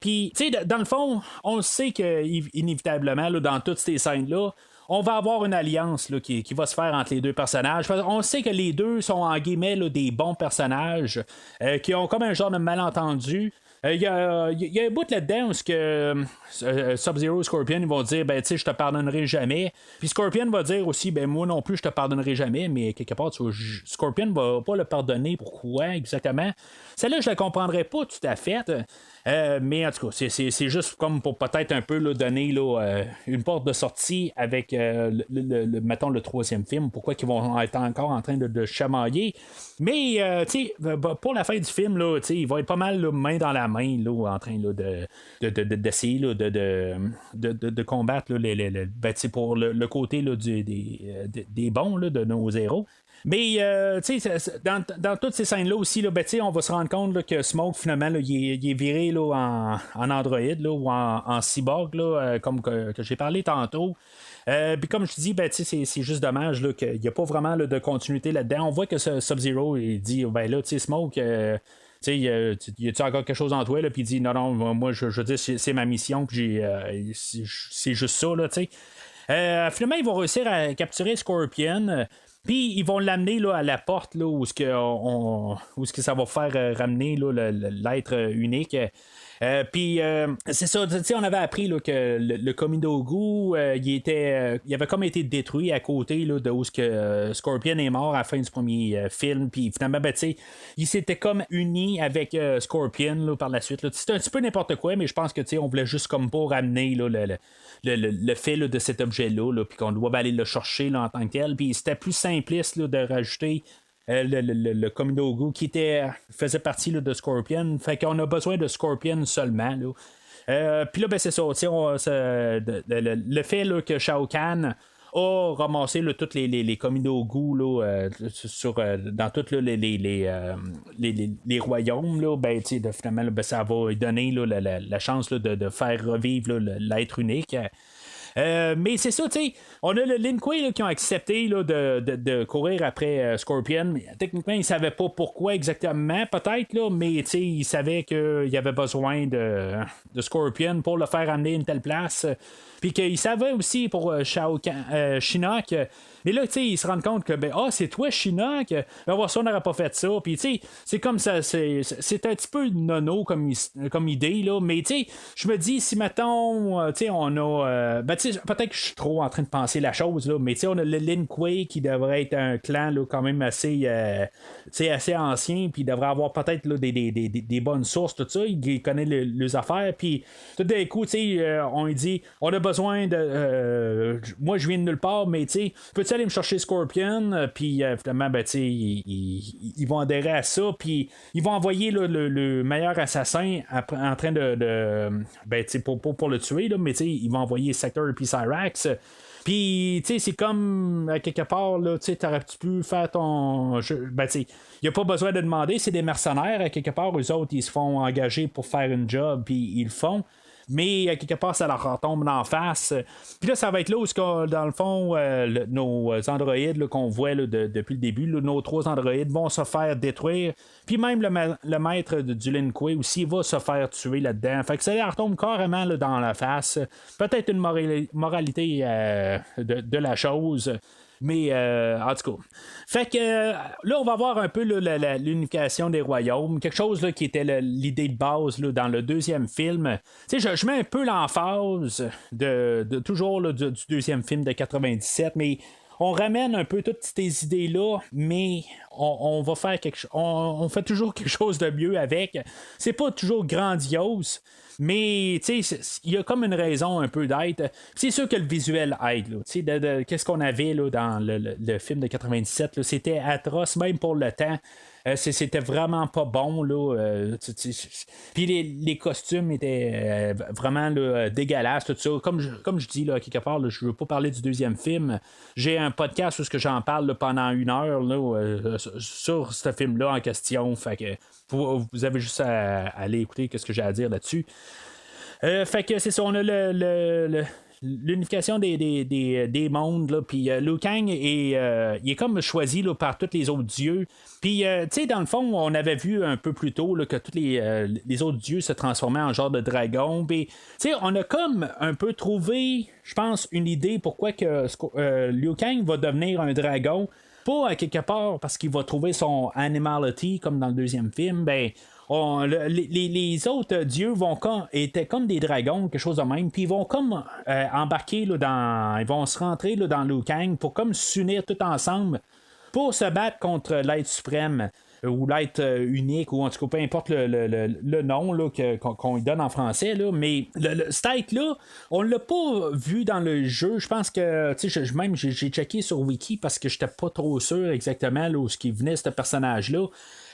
Puis, tu sais, dans le fond, on sait qu'inévitablement, dans toutes ces scènes-là, on va avoir une alliance là, qui va se faire entre les deux personnages. On sait que les deux sont, en guillemets, là, des bons personnages qui ont comme un genre de malentendu. Il y a un bout là-dedans où Sub-Zero et Scorpion ils vont dire ben tu sais je te pardonnerai jamais. Puis Scorpion va dire aussi ben moi non plus je te pardonnerai jamais, mais quelque part Scorpion va pas le pardonner. Pourquoi exactement? Celle-là je la comprendrais pas tout à fait. Mais en tout cas, c'est juste comme pour peut-être un peu là, donner là, une porte de sortie avec mettons le 3e film. Pourquoi ils vont être encore en train de chamailler. Mais tu sais, pour la fin du film, là, il va être pas mal là, main dans la main là, en train là, d'essayer là, de combattre là, ben, pour le côté là, des bons là, de nos héros. Mais dans toutes ces scènes-là aussi, là, ben, on va se rendre compte là, que Smoke, finalement, là, il est viré là, en Android là, ou en cyborg, là, comme que j'ai parlé tantôt. Puis comme je te dis, ben, c'est juste dommage là, qu'il n'y a pas vraiment là, de continuité là-dedans. On voit que Sub-Zero il dit ben là, Smoke. Y a-tu encore quelque chose en toi? Puis il dit non, moi je veux dire, c'est ma mission, puis c'est juste ça, là, tu sais. Finalement, ils vont réussir à capturer Scorpion. Puis ils vont l'amener là, à la porte là, où ce que ça va faire ramener là, l'être unique. Puis c'est ça, on avait appris là, que le Komidogu il avait comme été détruit à côté là, de où ce que Scorpion est mort à la fin du premier film. Puis finalement, ben, il s'était comme uni avec Scorpion là, par la suite. C'était un petit peu n'importe quoi, mais je pense que on voulait juste comme pas ramener là, le fait là, de cet objet-là, -là, puis qu'on doit aller le chercher là, en tant que tel. Puis c'était plus simpliste là, de rajouter le Komidogu qui faisait partie là, de Scorpion. Fait qu'on a besoin de Scorpion seulement. Puis là, ben, c'est ça. Le fait là, que Shao Kahn a ramassé là, tous les Komidogu là, dans tous les royaumes, là, ben, finalement, là, ben, ça va lui donner là, la chance là, de faire revivre là, l'être unique. Mais c'est ça, on a le Lin Kuei là, qui ont accepté là, de courir après Scorpion. Techniquement, ils ne savaient pas pourquoi exactement, peut-être, là, mais ils savaient qu'il y avait besoin de Scorpion pour le faire amener à une telle place. Puis qu'ils savaient aussi pour Shinnok. Mais là, ils se rendent compte que, c'est toi, Shinnok. Ben, voir ça, on n'aurait pas fait ça. Puis, c'est comme ça, c'est un petit peu nono comme idée, là. Mais, je me dis, si, mettons, on a. peut-être que je suis trop en train de penser la chose, là, mais on a le Lin Kuei qui devrait être un clan là, quand même assez, assez ancien, puis il devrait avoir peut-être là, des bonnes sources, tout ça. Il connaît les affaires, puis tout d'un coup, on lui dit on a besoin de. Moi, je viens de nulle part, mais peux-tu aller me chercher Scorpion? Puis finalement, ils vont adhérer à ça, puis ils vont envoyer là, le meilleur assassin en train pour le tuer, là, mais ils vont envoyer Sector et Cyrax. Puis, c'est comme, à quelque part, là, t'aurais-tu pu faire ton. Il n'y a pas besoin de demander, c'est des mercenaires, à quelque part, eux autres, ils se font engager pour faire une job, puis ils le font. Mais à quelque part, ça leur retombe d'en face. Puis là, ça va être là où, dans le fond, nos androïdes là, qu'on voit là, depuis le début, là, nos 3 androïdes vont se faire détruire. Puis même le maître du Lin Kuei aussi va se faire tuer là-dedans. Fait que ça leur retombe carrément là, dans la face. Peut-être une moralité de la chose. Mais en tout cas. Fait que là, on va voir un peu là, l'unification des royaumes. Quelque chose là, qui était l'idée de base là, dans le deuxième film. Je mets un peu l'emphase de toujours là, du deuxième film de 97, mais on ramène un peu toutes ces idées-là, mais on va faire quelque chose. On fait toujours quelque chose de mieux avec. C'est pas toujours grandiose. Mais il y a comme une raison un peu d'être. C'est sûr que le visuel aide. Qu'est-ce qu'on avait là, dans le film de 97, là, c'était atroce, même pour le temps. C'était vraiment pas bon. Puis les costumes étaient vraiment là, dégueulasses, tout ça. Comme je dis, là, quelque part, là, je veux pas parler du deuxième film. J'ai un podcast où j'en parle là, pendant 1 heure là, sur ce film-là en question. Fait que vous avez juste à aller écouter ce que j'ai à dire là-dessus. Fait que c'est ça, on a l'unification des mondes, puis Liu Kang il est comme choisi là, par tous les autres dieux. Puis, dans le fond, on avait vu un peu plus tôt là, que tous les autres dieux se transformaient en genre de dragon. Puis, on a comme un peu trouvé, je pense, une idée pourquoi que Liu Kang va devenir un dragon. Pas à quelque part parce qu'il va trouver son animality comme dans le deuxième film. Les autres dieux étaient comme des dragons, quelque chose de même, puis ils vont comme embarquer là, ils vont se rentrer là, dans Liu Kang pour comme s'unir tout ensemble pour se battre contre l'être suprême ou l'être unique, ou en tout cas peu importe le nom là, qu'on lui donne en français, là, mais cet être-là, on l'a pas vu dans le jeu. Je pense que même j'ai checké sur Wiki parce que j'étais pas trop sûr exactement là, où ce qui venait ce personnage-là.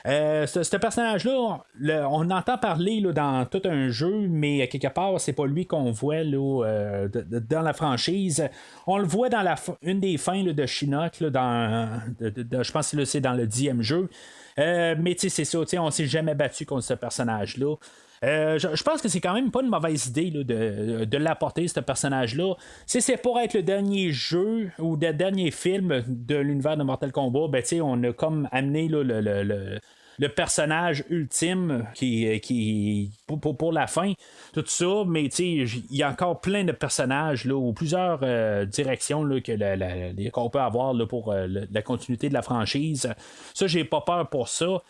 Ce personnage-là, on entend parler là, dans tout un jeu, mais à quelque part, c'est pas lui qu'on voit là, dans la franchise. On le voit dans une des fins là, de Shinnok, là, je pense que c'est dans le 10e jeu. Mais c'est ça, on s'est jamais battu contre ce personnage-là. Je pense que c'est quand même pas une mauvaise idée là, de l'apporter, ce personnage-là. Si c'est pour être le dernier jeu ou le dernier film de l'univers de Mortal Kombat, on a comme amené là, le personnage ultime qui pour la fin, tout ça, mais il y a encore plein de personnages là, ou plusieurs directions là, qu'on peut avoir là, pour la continuité de la franchise. Ça, j'ai pas peur pour ça.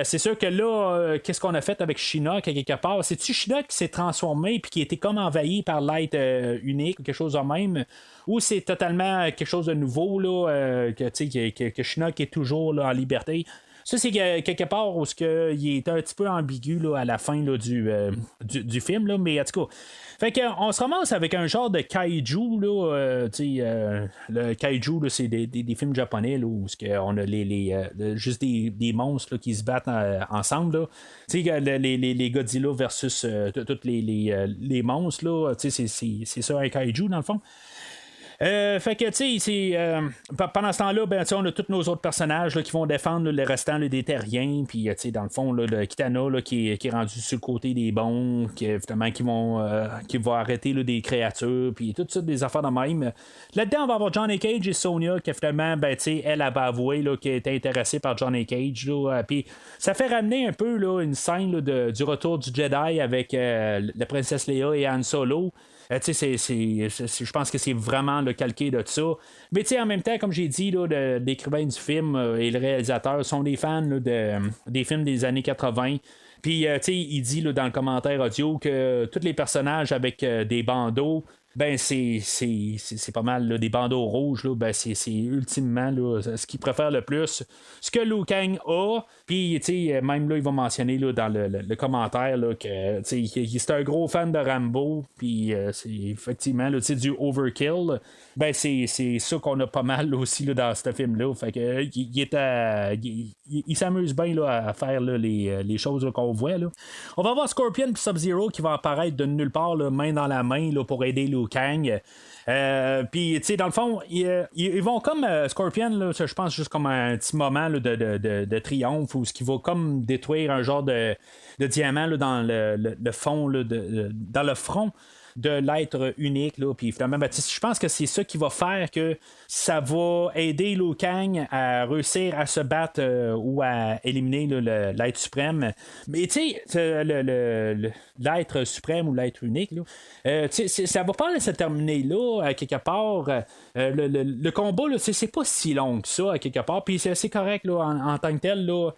C'est sûr que là, qu'est-ce qu'on a fait avec Shinnok à quelque part? C'est-tu Shinnok qui s'est transformé puis qui a été comme envahi par l'être unique ou quelque chose de même? Ou c'est totalement quelque chose de nouveau là, que Shinnok est toujours là, en liberté? Ça, c'est quelque part où il est un petit peu ambigu là, à la fin là, du film, là, mais en tout cas. Fait qu'on se ramasse avec un genre de kaiju, là, le kaiju, là, c'est des films japonais là, où on a juste des monstres là, qui se battent ensemble. Les Godzilla versus tous les monstres, là, c'est ça un kaiju dans le fond. Fait que, tu sais, pendant ce temps-là, on a tous nos autres personnages là, qui vont défendre là, les restants là, des terriens. Puis, tu sais, dans le fond, là, le Kitana là, qui est rendu sur le côté des bons, qui va arrêter là, des créatures, puis toutes sortes des affaires de même. Là-dedans, on va avoir Johnny Cage et Sonya, qui finalement, elle a avoué là, qu'elle était intéressée par Johnny Cage. Puis, ça fait ramener un peu là, une scène là, du retour du Jedi avec la princesse Leia et Han Solo. Je pense que c'est vraiment le calqué de ça. Mais en même temps, comme j'ai dit, là, l'écrivain du film et le réalisateur sont des fans là, des films des années 80. Puis, il dit là, dans le commentaire audio que tous les personnages avec des bandeaux, ben c'est pas mal là, des bandeaux rouges, là, ben c'est ultimement là, ce qu'il préfère le plus. Ce que Liu Kang a, puis même là, il va mentionner là, dans le commentaire là, que c'est un gros fan de Rambo, puis c'est effectivement là, du overkill. Ben c'est ça qu'on a pas mal là, aussi là, dans ce film-là. Fait que il s'amuse bien là, à faire là, les choses là, qu'on voit. Là. On va voir Scorpion et Sub-Zero qui va apparaître de nulle part, là, main dans la main, là, pour aider Liu Kang. Puis, tu sais, dans le fond, ils vont comme Scorpion, là, je pense, juste comme un petit moment là, de triomphe où ce qui va comme détruire un genre de diamant là, dans le fond, là, dans le front de l'être unique. Là, puis finalement, ben, je pense que c'est ça qui va faire que ça va aider Liu Kang à réussir à se battre ou à éliminer là, l'être suprême. Mais tu sais, l'être suprême ou l'être unique, là, ça va pas se terminer là, à quelque part. Le combat, là, c'est pas si long que ça, à quelque part. Puis c'est correct là, en tant que tel. Là,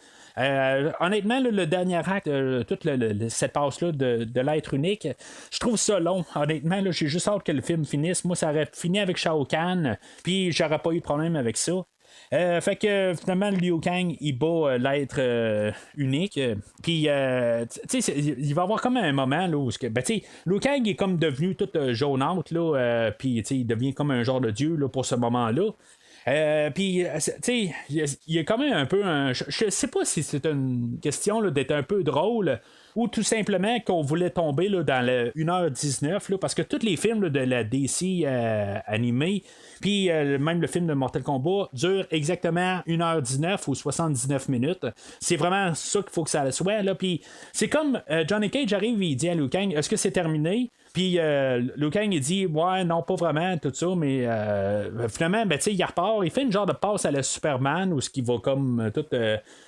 honnêtement, là, le dernier acte, toute cette passe-là de l'être unique, je trouve ça long. Honnêtement, là, j'ai juste hâte que le film finisse. Moi, ça aurait fini avec Shao Kahn, puis j'aurais pas eu de problème avec ça. Fait que finalement, Liu Kang, il bat l'être unique. Puis, tu sais, il va y avoir comme un moment là, où Liu Kang est comme devenu tout jaunâtre, là, puis il devient comme un genre de dieu là, pour ce moment-là. Puis, tu sais, il y a quand même un peu je sais pas si c'est une question là, d'être un peu drôle ou tout simplement qu'on voulait tomber là, dans le 1h19, là, parce que tous les films là, de la DC animés, puis même le film de Mortal Kombat dure exactement 1h19 ou 79 minutes. C'est vraiment ça qu'il faut que ça soit. Là. Puis c'est comme Johnny Cage arrive et il dit à Liu Kang, est-ce que c'est terminé? Puis Liu Kang il dit ouais non pas vraiment tout ça mais finalement ben, il repart, il fait une genre de passe à la Superman où ce qui va comme tout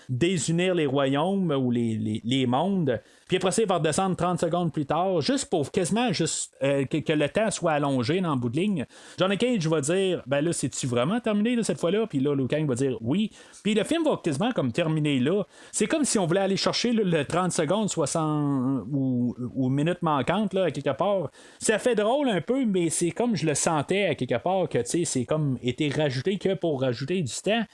désunir les royaumes ou les mondes. Puis après ça, il va redescendre 30 secondes plus tard, juste pour quasiment que le temps soit allongé dans le bout de ligne. Johnny Cage va dire ben là, c'est-tu vraiment terminé là, cette fois-là? Puis là, Liu Kang va dire oui. Puis le film va quasiment comme terminer là. C'est comme si on voulait aller chercher là, le 30 secondes, 60 ou minutes manquantes là, à quelque part. Ça fait drôle un peu, mais c'est comme je le sentais à quelque part que c'est comme été rajouté que pour rajouter du temps.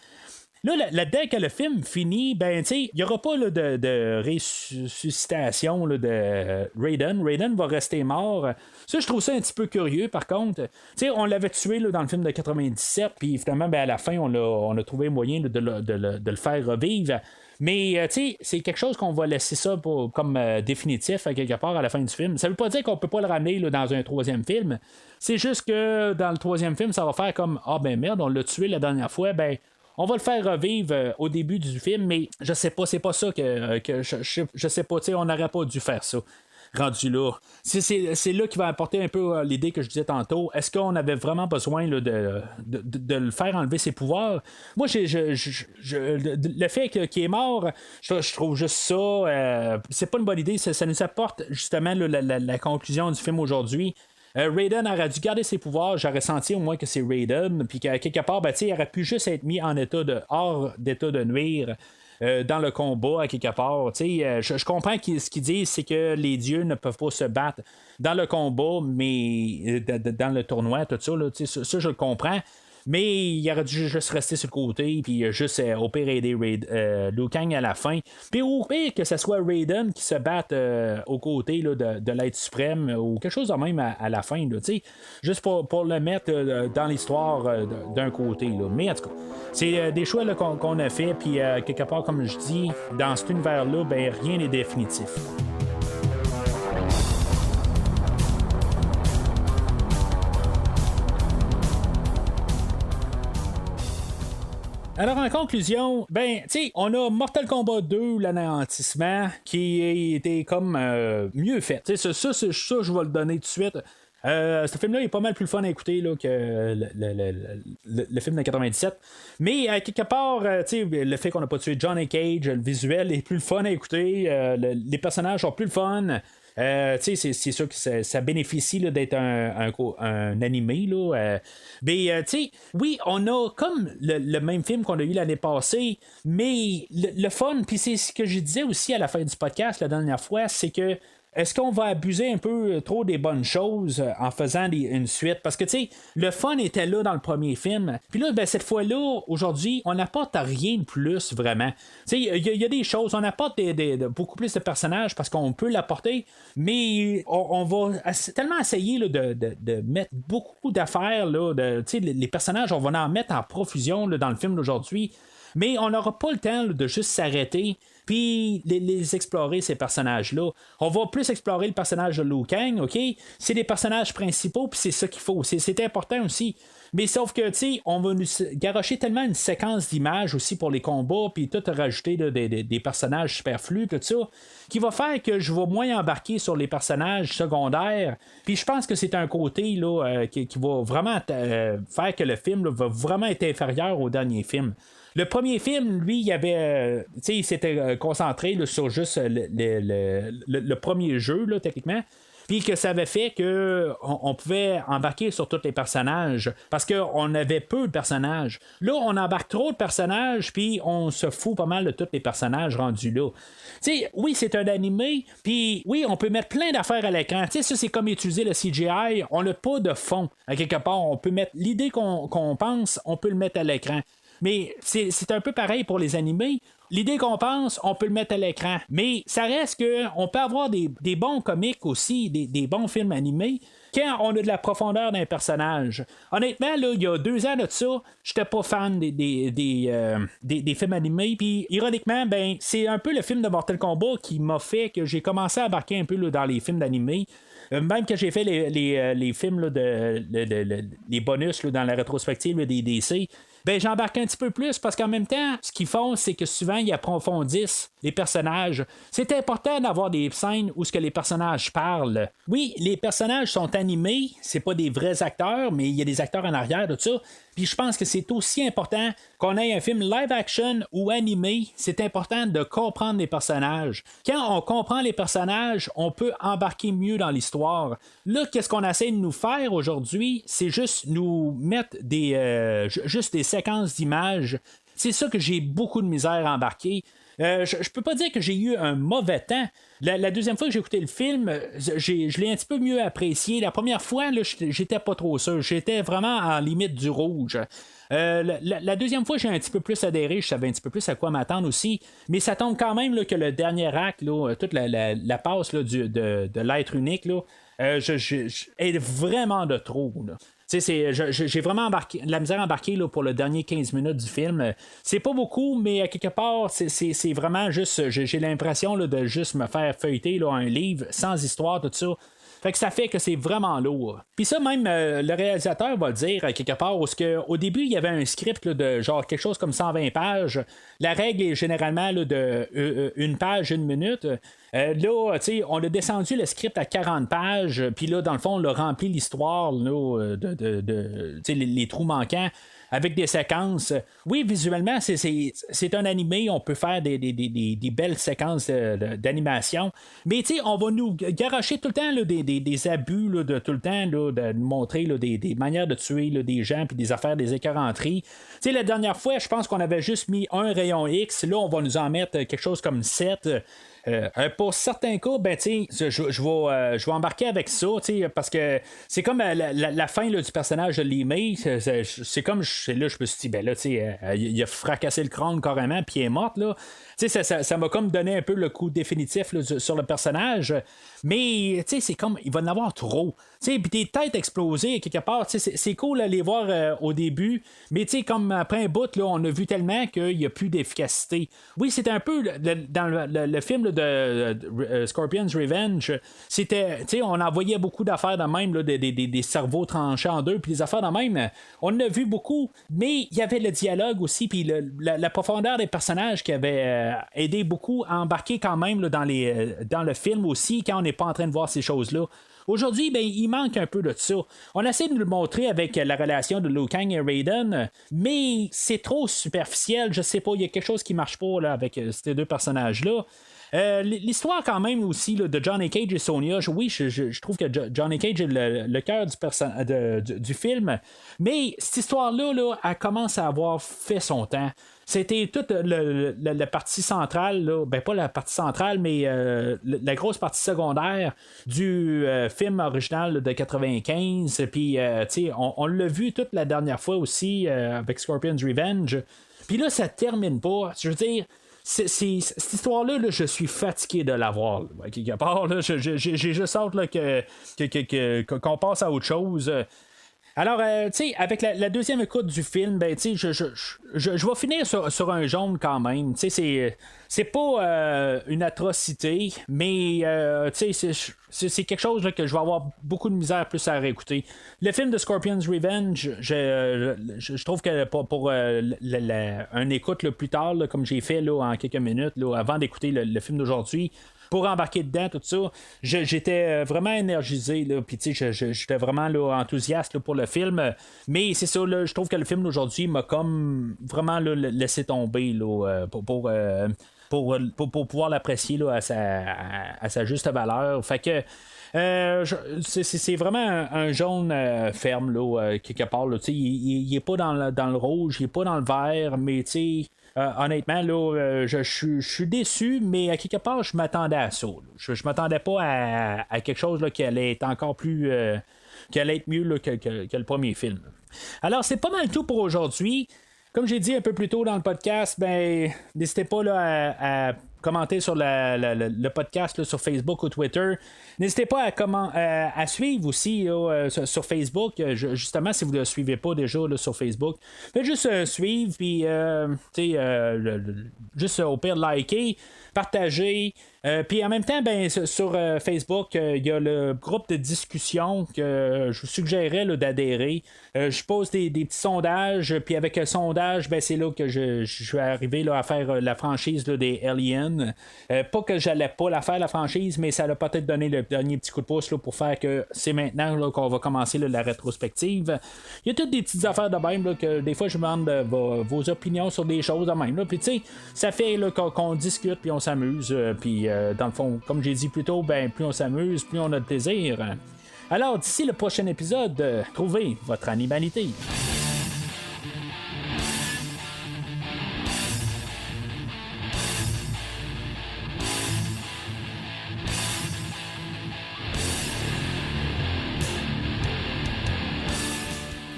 Là, dès que le film finit, ben, il n'y aura pas là, de ressuscitation là, de Raiden. Raiden va rester mort. Ça, je trouve ça un petit peu curieux, par contre. On l'avait tué là, dans le film de 97, puis finalement, ben, à la fin, on a trouvé moyen là, de le faire revivre. Mais c'est quelque chose qu'on va laisser ça comme définitif à quelque part à la fin du film. Ça veut pas dire qu'on peut pas le ramener là, dans un troisième film. C'est juste que dans le troisième film, ça va faire comme ah ben merde, on l'a tué la dernière fois, ben on va le faire revivre au début du film, mais je sais pas, c'est pas ça que je sais pas, on n'aurait pas dû faire ça. Rendu là. C'est là qui va apporter un peu l'idée que je disais tantôt. Est-ce qu'on avait vraiment besoin là, de le faire enlever ses pouvoirs? Moi, le fait qu'il est mort, je trouve juste ça. C'est pas une bonne idée. Ça nous apporte justement là, la conclusion du film aujourd'hui. Raiden aurait dû garder ses pouvoirs, j'aurais senti au moins que c'est Raiden, puis qu'à quelque part, il aurait pu juste être mis en hors d'état de nuire. Dans le combat à quelque part. Je comprends ce qu'ils disent, c'est que les dieux ne peuvent pas se battre dans le combat, mais dans le tournoi, tout ça, là, ça, je le comprends. Mais il aurait dû juste rester sur le côté, puis juste au pire aider Liu Kang à la fin. Puis au pire que ce soit Raiden qui se batte aux côtés là, de l'être suprême ou quelque chose de même à la fin. Là, juste pour le mettre dans l'histoire d'un côté. Là. Mais en tout cas, c'est des choix là, qu'on a fait, puis quelque part, comme je dis, dans cet univers-là, ben, rien n'est définitif. Alors, en conclusion, ben, tu sais, on a Mortal Kombat 2, l'anéantissement, qui était comme mieux fait. Tu sais, ça, je vais le donner tout de suite. Ce film-là est pas mal plus fun à écouter là, que le film de 97. Mais à quelque part, le fait qu'on n'a pas tué Johnny Cage, le visuel est plus le fun à écouter. Les personnages sont plus le fun. C'est sûr que ça bénéficie là, d'être un animé. Là, mais oui, on a comme le même film qu'on a eu l'année passée, mais le fun, puis c'est ce que je disais aussi à la fin du podcast la dernière fois, c'est que est-ce qu'on va abuser un peu trop des bonnes choses en faisant une suite? Parce que, tu sais, le fun était là dans le premier film. Puis là, ben, cette fois-là, aujourd'hui, on n'apporte rien de plus, vraiment. Tu sais, il y a des choses, on apporte beaucoup plus de personnages parce qu'on peut l'apporter, mais on va tellement essayer là, de mettre beaucoup d'affaires, là, tu sais, les personnages, on va en mettre en profusion là, dans le film d'aujourd'hui. Mais on n'aura pas le temps là, de juste s'arrêter puis les explorer, ces personnages-là. On va plus explorer le personnage de Liu Kang, OK? C'est des personnages principaux, puis c'est ça qu'il faut. C'est important aussi. Mais sauf que, tu sais, on va nous garrocher tellement une séquence d'images aussi pour les combats, puis tout rajouter là, des personnages superflus, tout ça, qui va faire que je vais moins embarquer sur les personnages secondaires. Puis je pense que c'est un côté là, qui va vraiment faire que le film là, va vraiment être inférieur au dernier film. Le premier film, lui, il s'était concentré là, sur juste le premier jeu, là, techniquement. Puis que ça avait fait qu'on pouvait embarquer sur tous les personnages parce qu'on avait peu de personnages. Là, on embarque trop de personnages, puis on se fout pas mal de tous les personnages rendus là. Tu sais, oui, c'est un animé, puis oui, on peut mettre plein d'affaires à l'écran. Tu sais, ça, c'est comme utiliser le CGI. On n'a pas de fond. À quelque part, on peut mettre l'idée qu'on pense, on peut le mettre à l'écran. Mais c'est un peu pareil pour les animés. L'idée qu'on pense, on peut le mettre à l'écran. Mais ça reste qu'on peut avoir des bons comiques aussi, des bons films animés, quand on a de la profondeur d'un personnage. Honnêtement, là, il y a 2 ans de ça, j'étais pas fan des films animés. Puis, ironiquement, ben, c'est un peu le film de Mortal Kombat qui m'a fait que j'ai commencé à embarquer un peu là, dans les films d'animés. Même que j'ai fait les films là, les bonus là, dans la rétrospective là, des DC, ben j'embarque un petit peu plus parce qu'en même temps, ce qu'ils font, c'est que souvent ils approfondissent les personnages. C'est important d'avoir des scènes où ce que les personnages parlent. Oui, les personnages sont animés, c'est pas des vrais acteurs, mais il y a des acteurs en arrière de ça. Puis je pense que c'est aussi important qu'on ait un film live action ou animé. C'est important de comprendre les personnages. Quand on comprend les personnages, on peut embarquer mieux dans l'histoire. Là, qu'est-ce qu'on essaie de nous faire aujourd'hui? C'est juste nous mettre juste des séquences d'images. C'est ça que j'ai beaucoup de misère à embarquer. Je peux pas dire que j'ai eu un mauvais temps. La deuxième fois que j'ai écouté le film, je l'ai un petit peu mieux apprécié. La première fois, là, j'étais pas trop sûr. J'étais vraiment en limite du rouge. La deuxième fois, j'ai un petit peu plus adhéré. Je savais un petit peu plus à quoi m'attendre aussi. Mais ça tombe quand même là, que le dernier acte, là, toute la passe là, de l'être unique, là, est vraiment de trop. Là. J'ai vraiment de la misère à embarquer là, pour le dernier 15 minutes du film. C'est pas beaucoup, mais à quelque part, c'est vraiment juste. J'ai l'impression là, de juste me faire feuilleter là, un livre sans histoire, tout ça. Fait que ça fait que c'est vraiment lourd. Puis ça, même le réalisateur va le dire quelque part, parce qu'au début, il y avait un script là, de genre quelque chose comme 120 pages. La règle est généralement là, de une page, 1 minute. Là, on a descendu le script à 40 pages, puis là, dans le fond, on a rempli l'histoire là, les trous manquants avec des séquences. Oui, visuellement, c'est un animé, on peut faire des belles séquences d'animation, mais on va nous garocher tout le temps là, des abus là, de tout le temps, là, de nous montrer là, des manières de tuer là, des gens, puis des affaires, des écœuranteries. La dernière fois, je pense qu'on avait juste mis un rayon X, là, on va nous en mettre quelque chose comme 7. Pour certains cas, ben, je vais embarquer avec ça, parce que c'est comme la fin là, du personnage de Li Mei. C'est comme là, je me suis dit, ben là, il a fracassé le crâne carrément, puis il est morte, là. Ça m'a comme donné un peu le coup définitif là, sur le personnage. Mais c'est comme il va en avoir trop. Puis des têtes explosées quelque part, c'est cool à les voir au début. Mais comme après un bout, là, on a vu tellement qu'il n'y a plus d'efficacité. Oui, c'était un peu dans le film là, de Scorpion's Revenge. C'était, on en voyait beaucoup d'affaires de même, là, des cerveaux tranchés en deux, puis des affaires de même. On en a vu beaucoup, mais il y avait le dialogue aussi, puis la profondeur des personnages qui avait aidé beaucoup à embarquer quand même là, dans le film aussi, quand on n'est pas en train de voir ces choses-là. Aujourd'hui, ben, il manque un peu de ça. On essaie de nous le montrer avec la relation de Liu Kang et Raiden, mais c'est trop superficiel. Je sais pas, il y a quelque chose qui marche pas là, avec ces deux personnages-là. L'histoire quand même aussi là, de Johnny Cage et Sonya, oui, je trouve que Johnny Cage est le cœur du film, mais cette histoire-là, là, elle commence à avoir fait son temps. C'était toute la partie centrale, là, ben pas la partie centrale, mais la grosse partie secondaire du film original de 95. Puis, on l'a vu toute la dernière fois aussi avec Scorpion's Revenge. Puis là, ça termine pas. Je veux dire, cette histoire-là, là, je suis fatigué de la voir. Là, quelque part, là, j'ai juste hâte là, qu'on passe à autre chose. Alors, tu sais, avec la deuxième écoute du film, ben, tu sais, je vais finir sur un jaune quand même. Tu sais, c'est pas une atrocité, mais, tu sais, c'est quelque chose là, que je vais avoir beaucoup de misère plus à réécouter. Le film de Scorpion's Revenge, je trouve que pour un écoute là, plus tard, là, comme j'ai fait là, en quelques minutes, là, avant d'écouter le film d'aujourd'hui, pour embarquer dedans, tout ça, j'étais vraiment énergisé, puis tu sais, j'étais vraiment là, enthousiaste là, pour le film, mais c'est ça, là, je trouve que le film d'aujourd'hui m'a comme vraiment là, laissé tomber là, pour pouvoir l'apprécier là, à sa juste valeur. Fait que c'est vraiment un jaune ferme là, quelque part. Là, il est pas dans le rouge, il est pas dans le vert, mais tu sais. Honnêtement, là, je suis déçu, mais à quelque part, je m'attendais à ça. Je m'attendais pas à quelque chose là, qui allait être encore plus. Qui allait être mieux là, que le premier film. Alors, c'est pas mal tout pour aujourd'hui. Comme j'ai dit un peu plus tôt dans le podcast, ben, n'hésitez pas là, à commenter sur le podcast là, sur Facebook ou Twitter. N'hésitez pas à suivre aussi là, sur Facebook. Justement, si vous ne le suivez pas déjà là, sur Facebook, faites juste suivre, puis juste au pire liker, partager. Puis en même temps, ben, sur Facebook, il y a le groupe de discussion que je vous suggérerais là, d'adhérer. Je pose des petits sondages, puis avec le sondage, ben, c'est là que je suis arrivé là, à faire la franchise là, des Aliens. Pas que j'allais pas la faire, la franchise, mais ça a peut-être donné le dernier petit coup de pouce là, pour faire que c'est maintenant là, qu'on va commencer là, la rétrospective. Il y a toutes des petites affaires de même là, que des fois je me demande vos opinions sur des choses de même. Puis tu sais, ça fait là, qu'on discute, puis on s'amuse, puis dans le fond, comme j'ai dit plus tôt, ben, plus on s'amuse, plus on a de plaisir. Alors, d'ici le prochain épisode, trouvez votre animalité.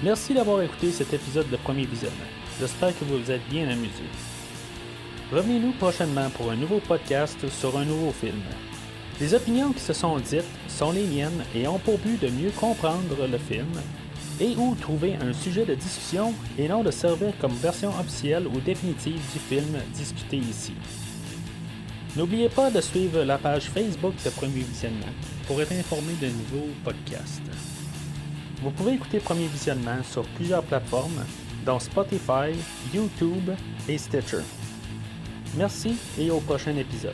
Merci d'avoir écouté cet épisode de Premier Visionnement. J'espère que vous vous êtes bien amusé. Revenez-nous prochainement pour un nouveau podcast sur un nouveau film. Les opinions qui se sont dites sont les miennes et ont pour but de mieux comprendre le film et ou trouver un sujet de discussion et non de servir comme version officielle ou définitive du film discuté ici. N'oubliez pas de suivre la page Facebook de Premier Visionnement pour être informé de nouveaux podcasts. Vous pouvez écouter Premier Visionnement sur plusieurs plateformes, dont Spotify, YouTube et Stitcher. Merci et au prochain épisode.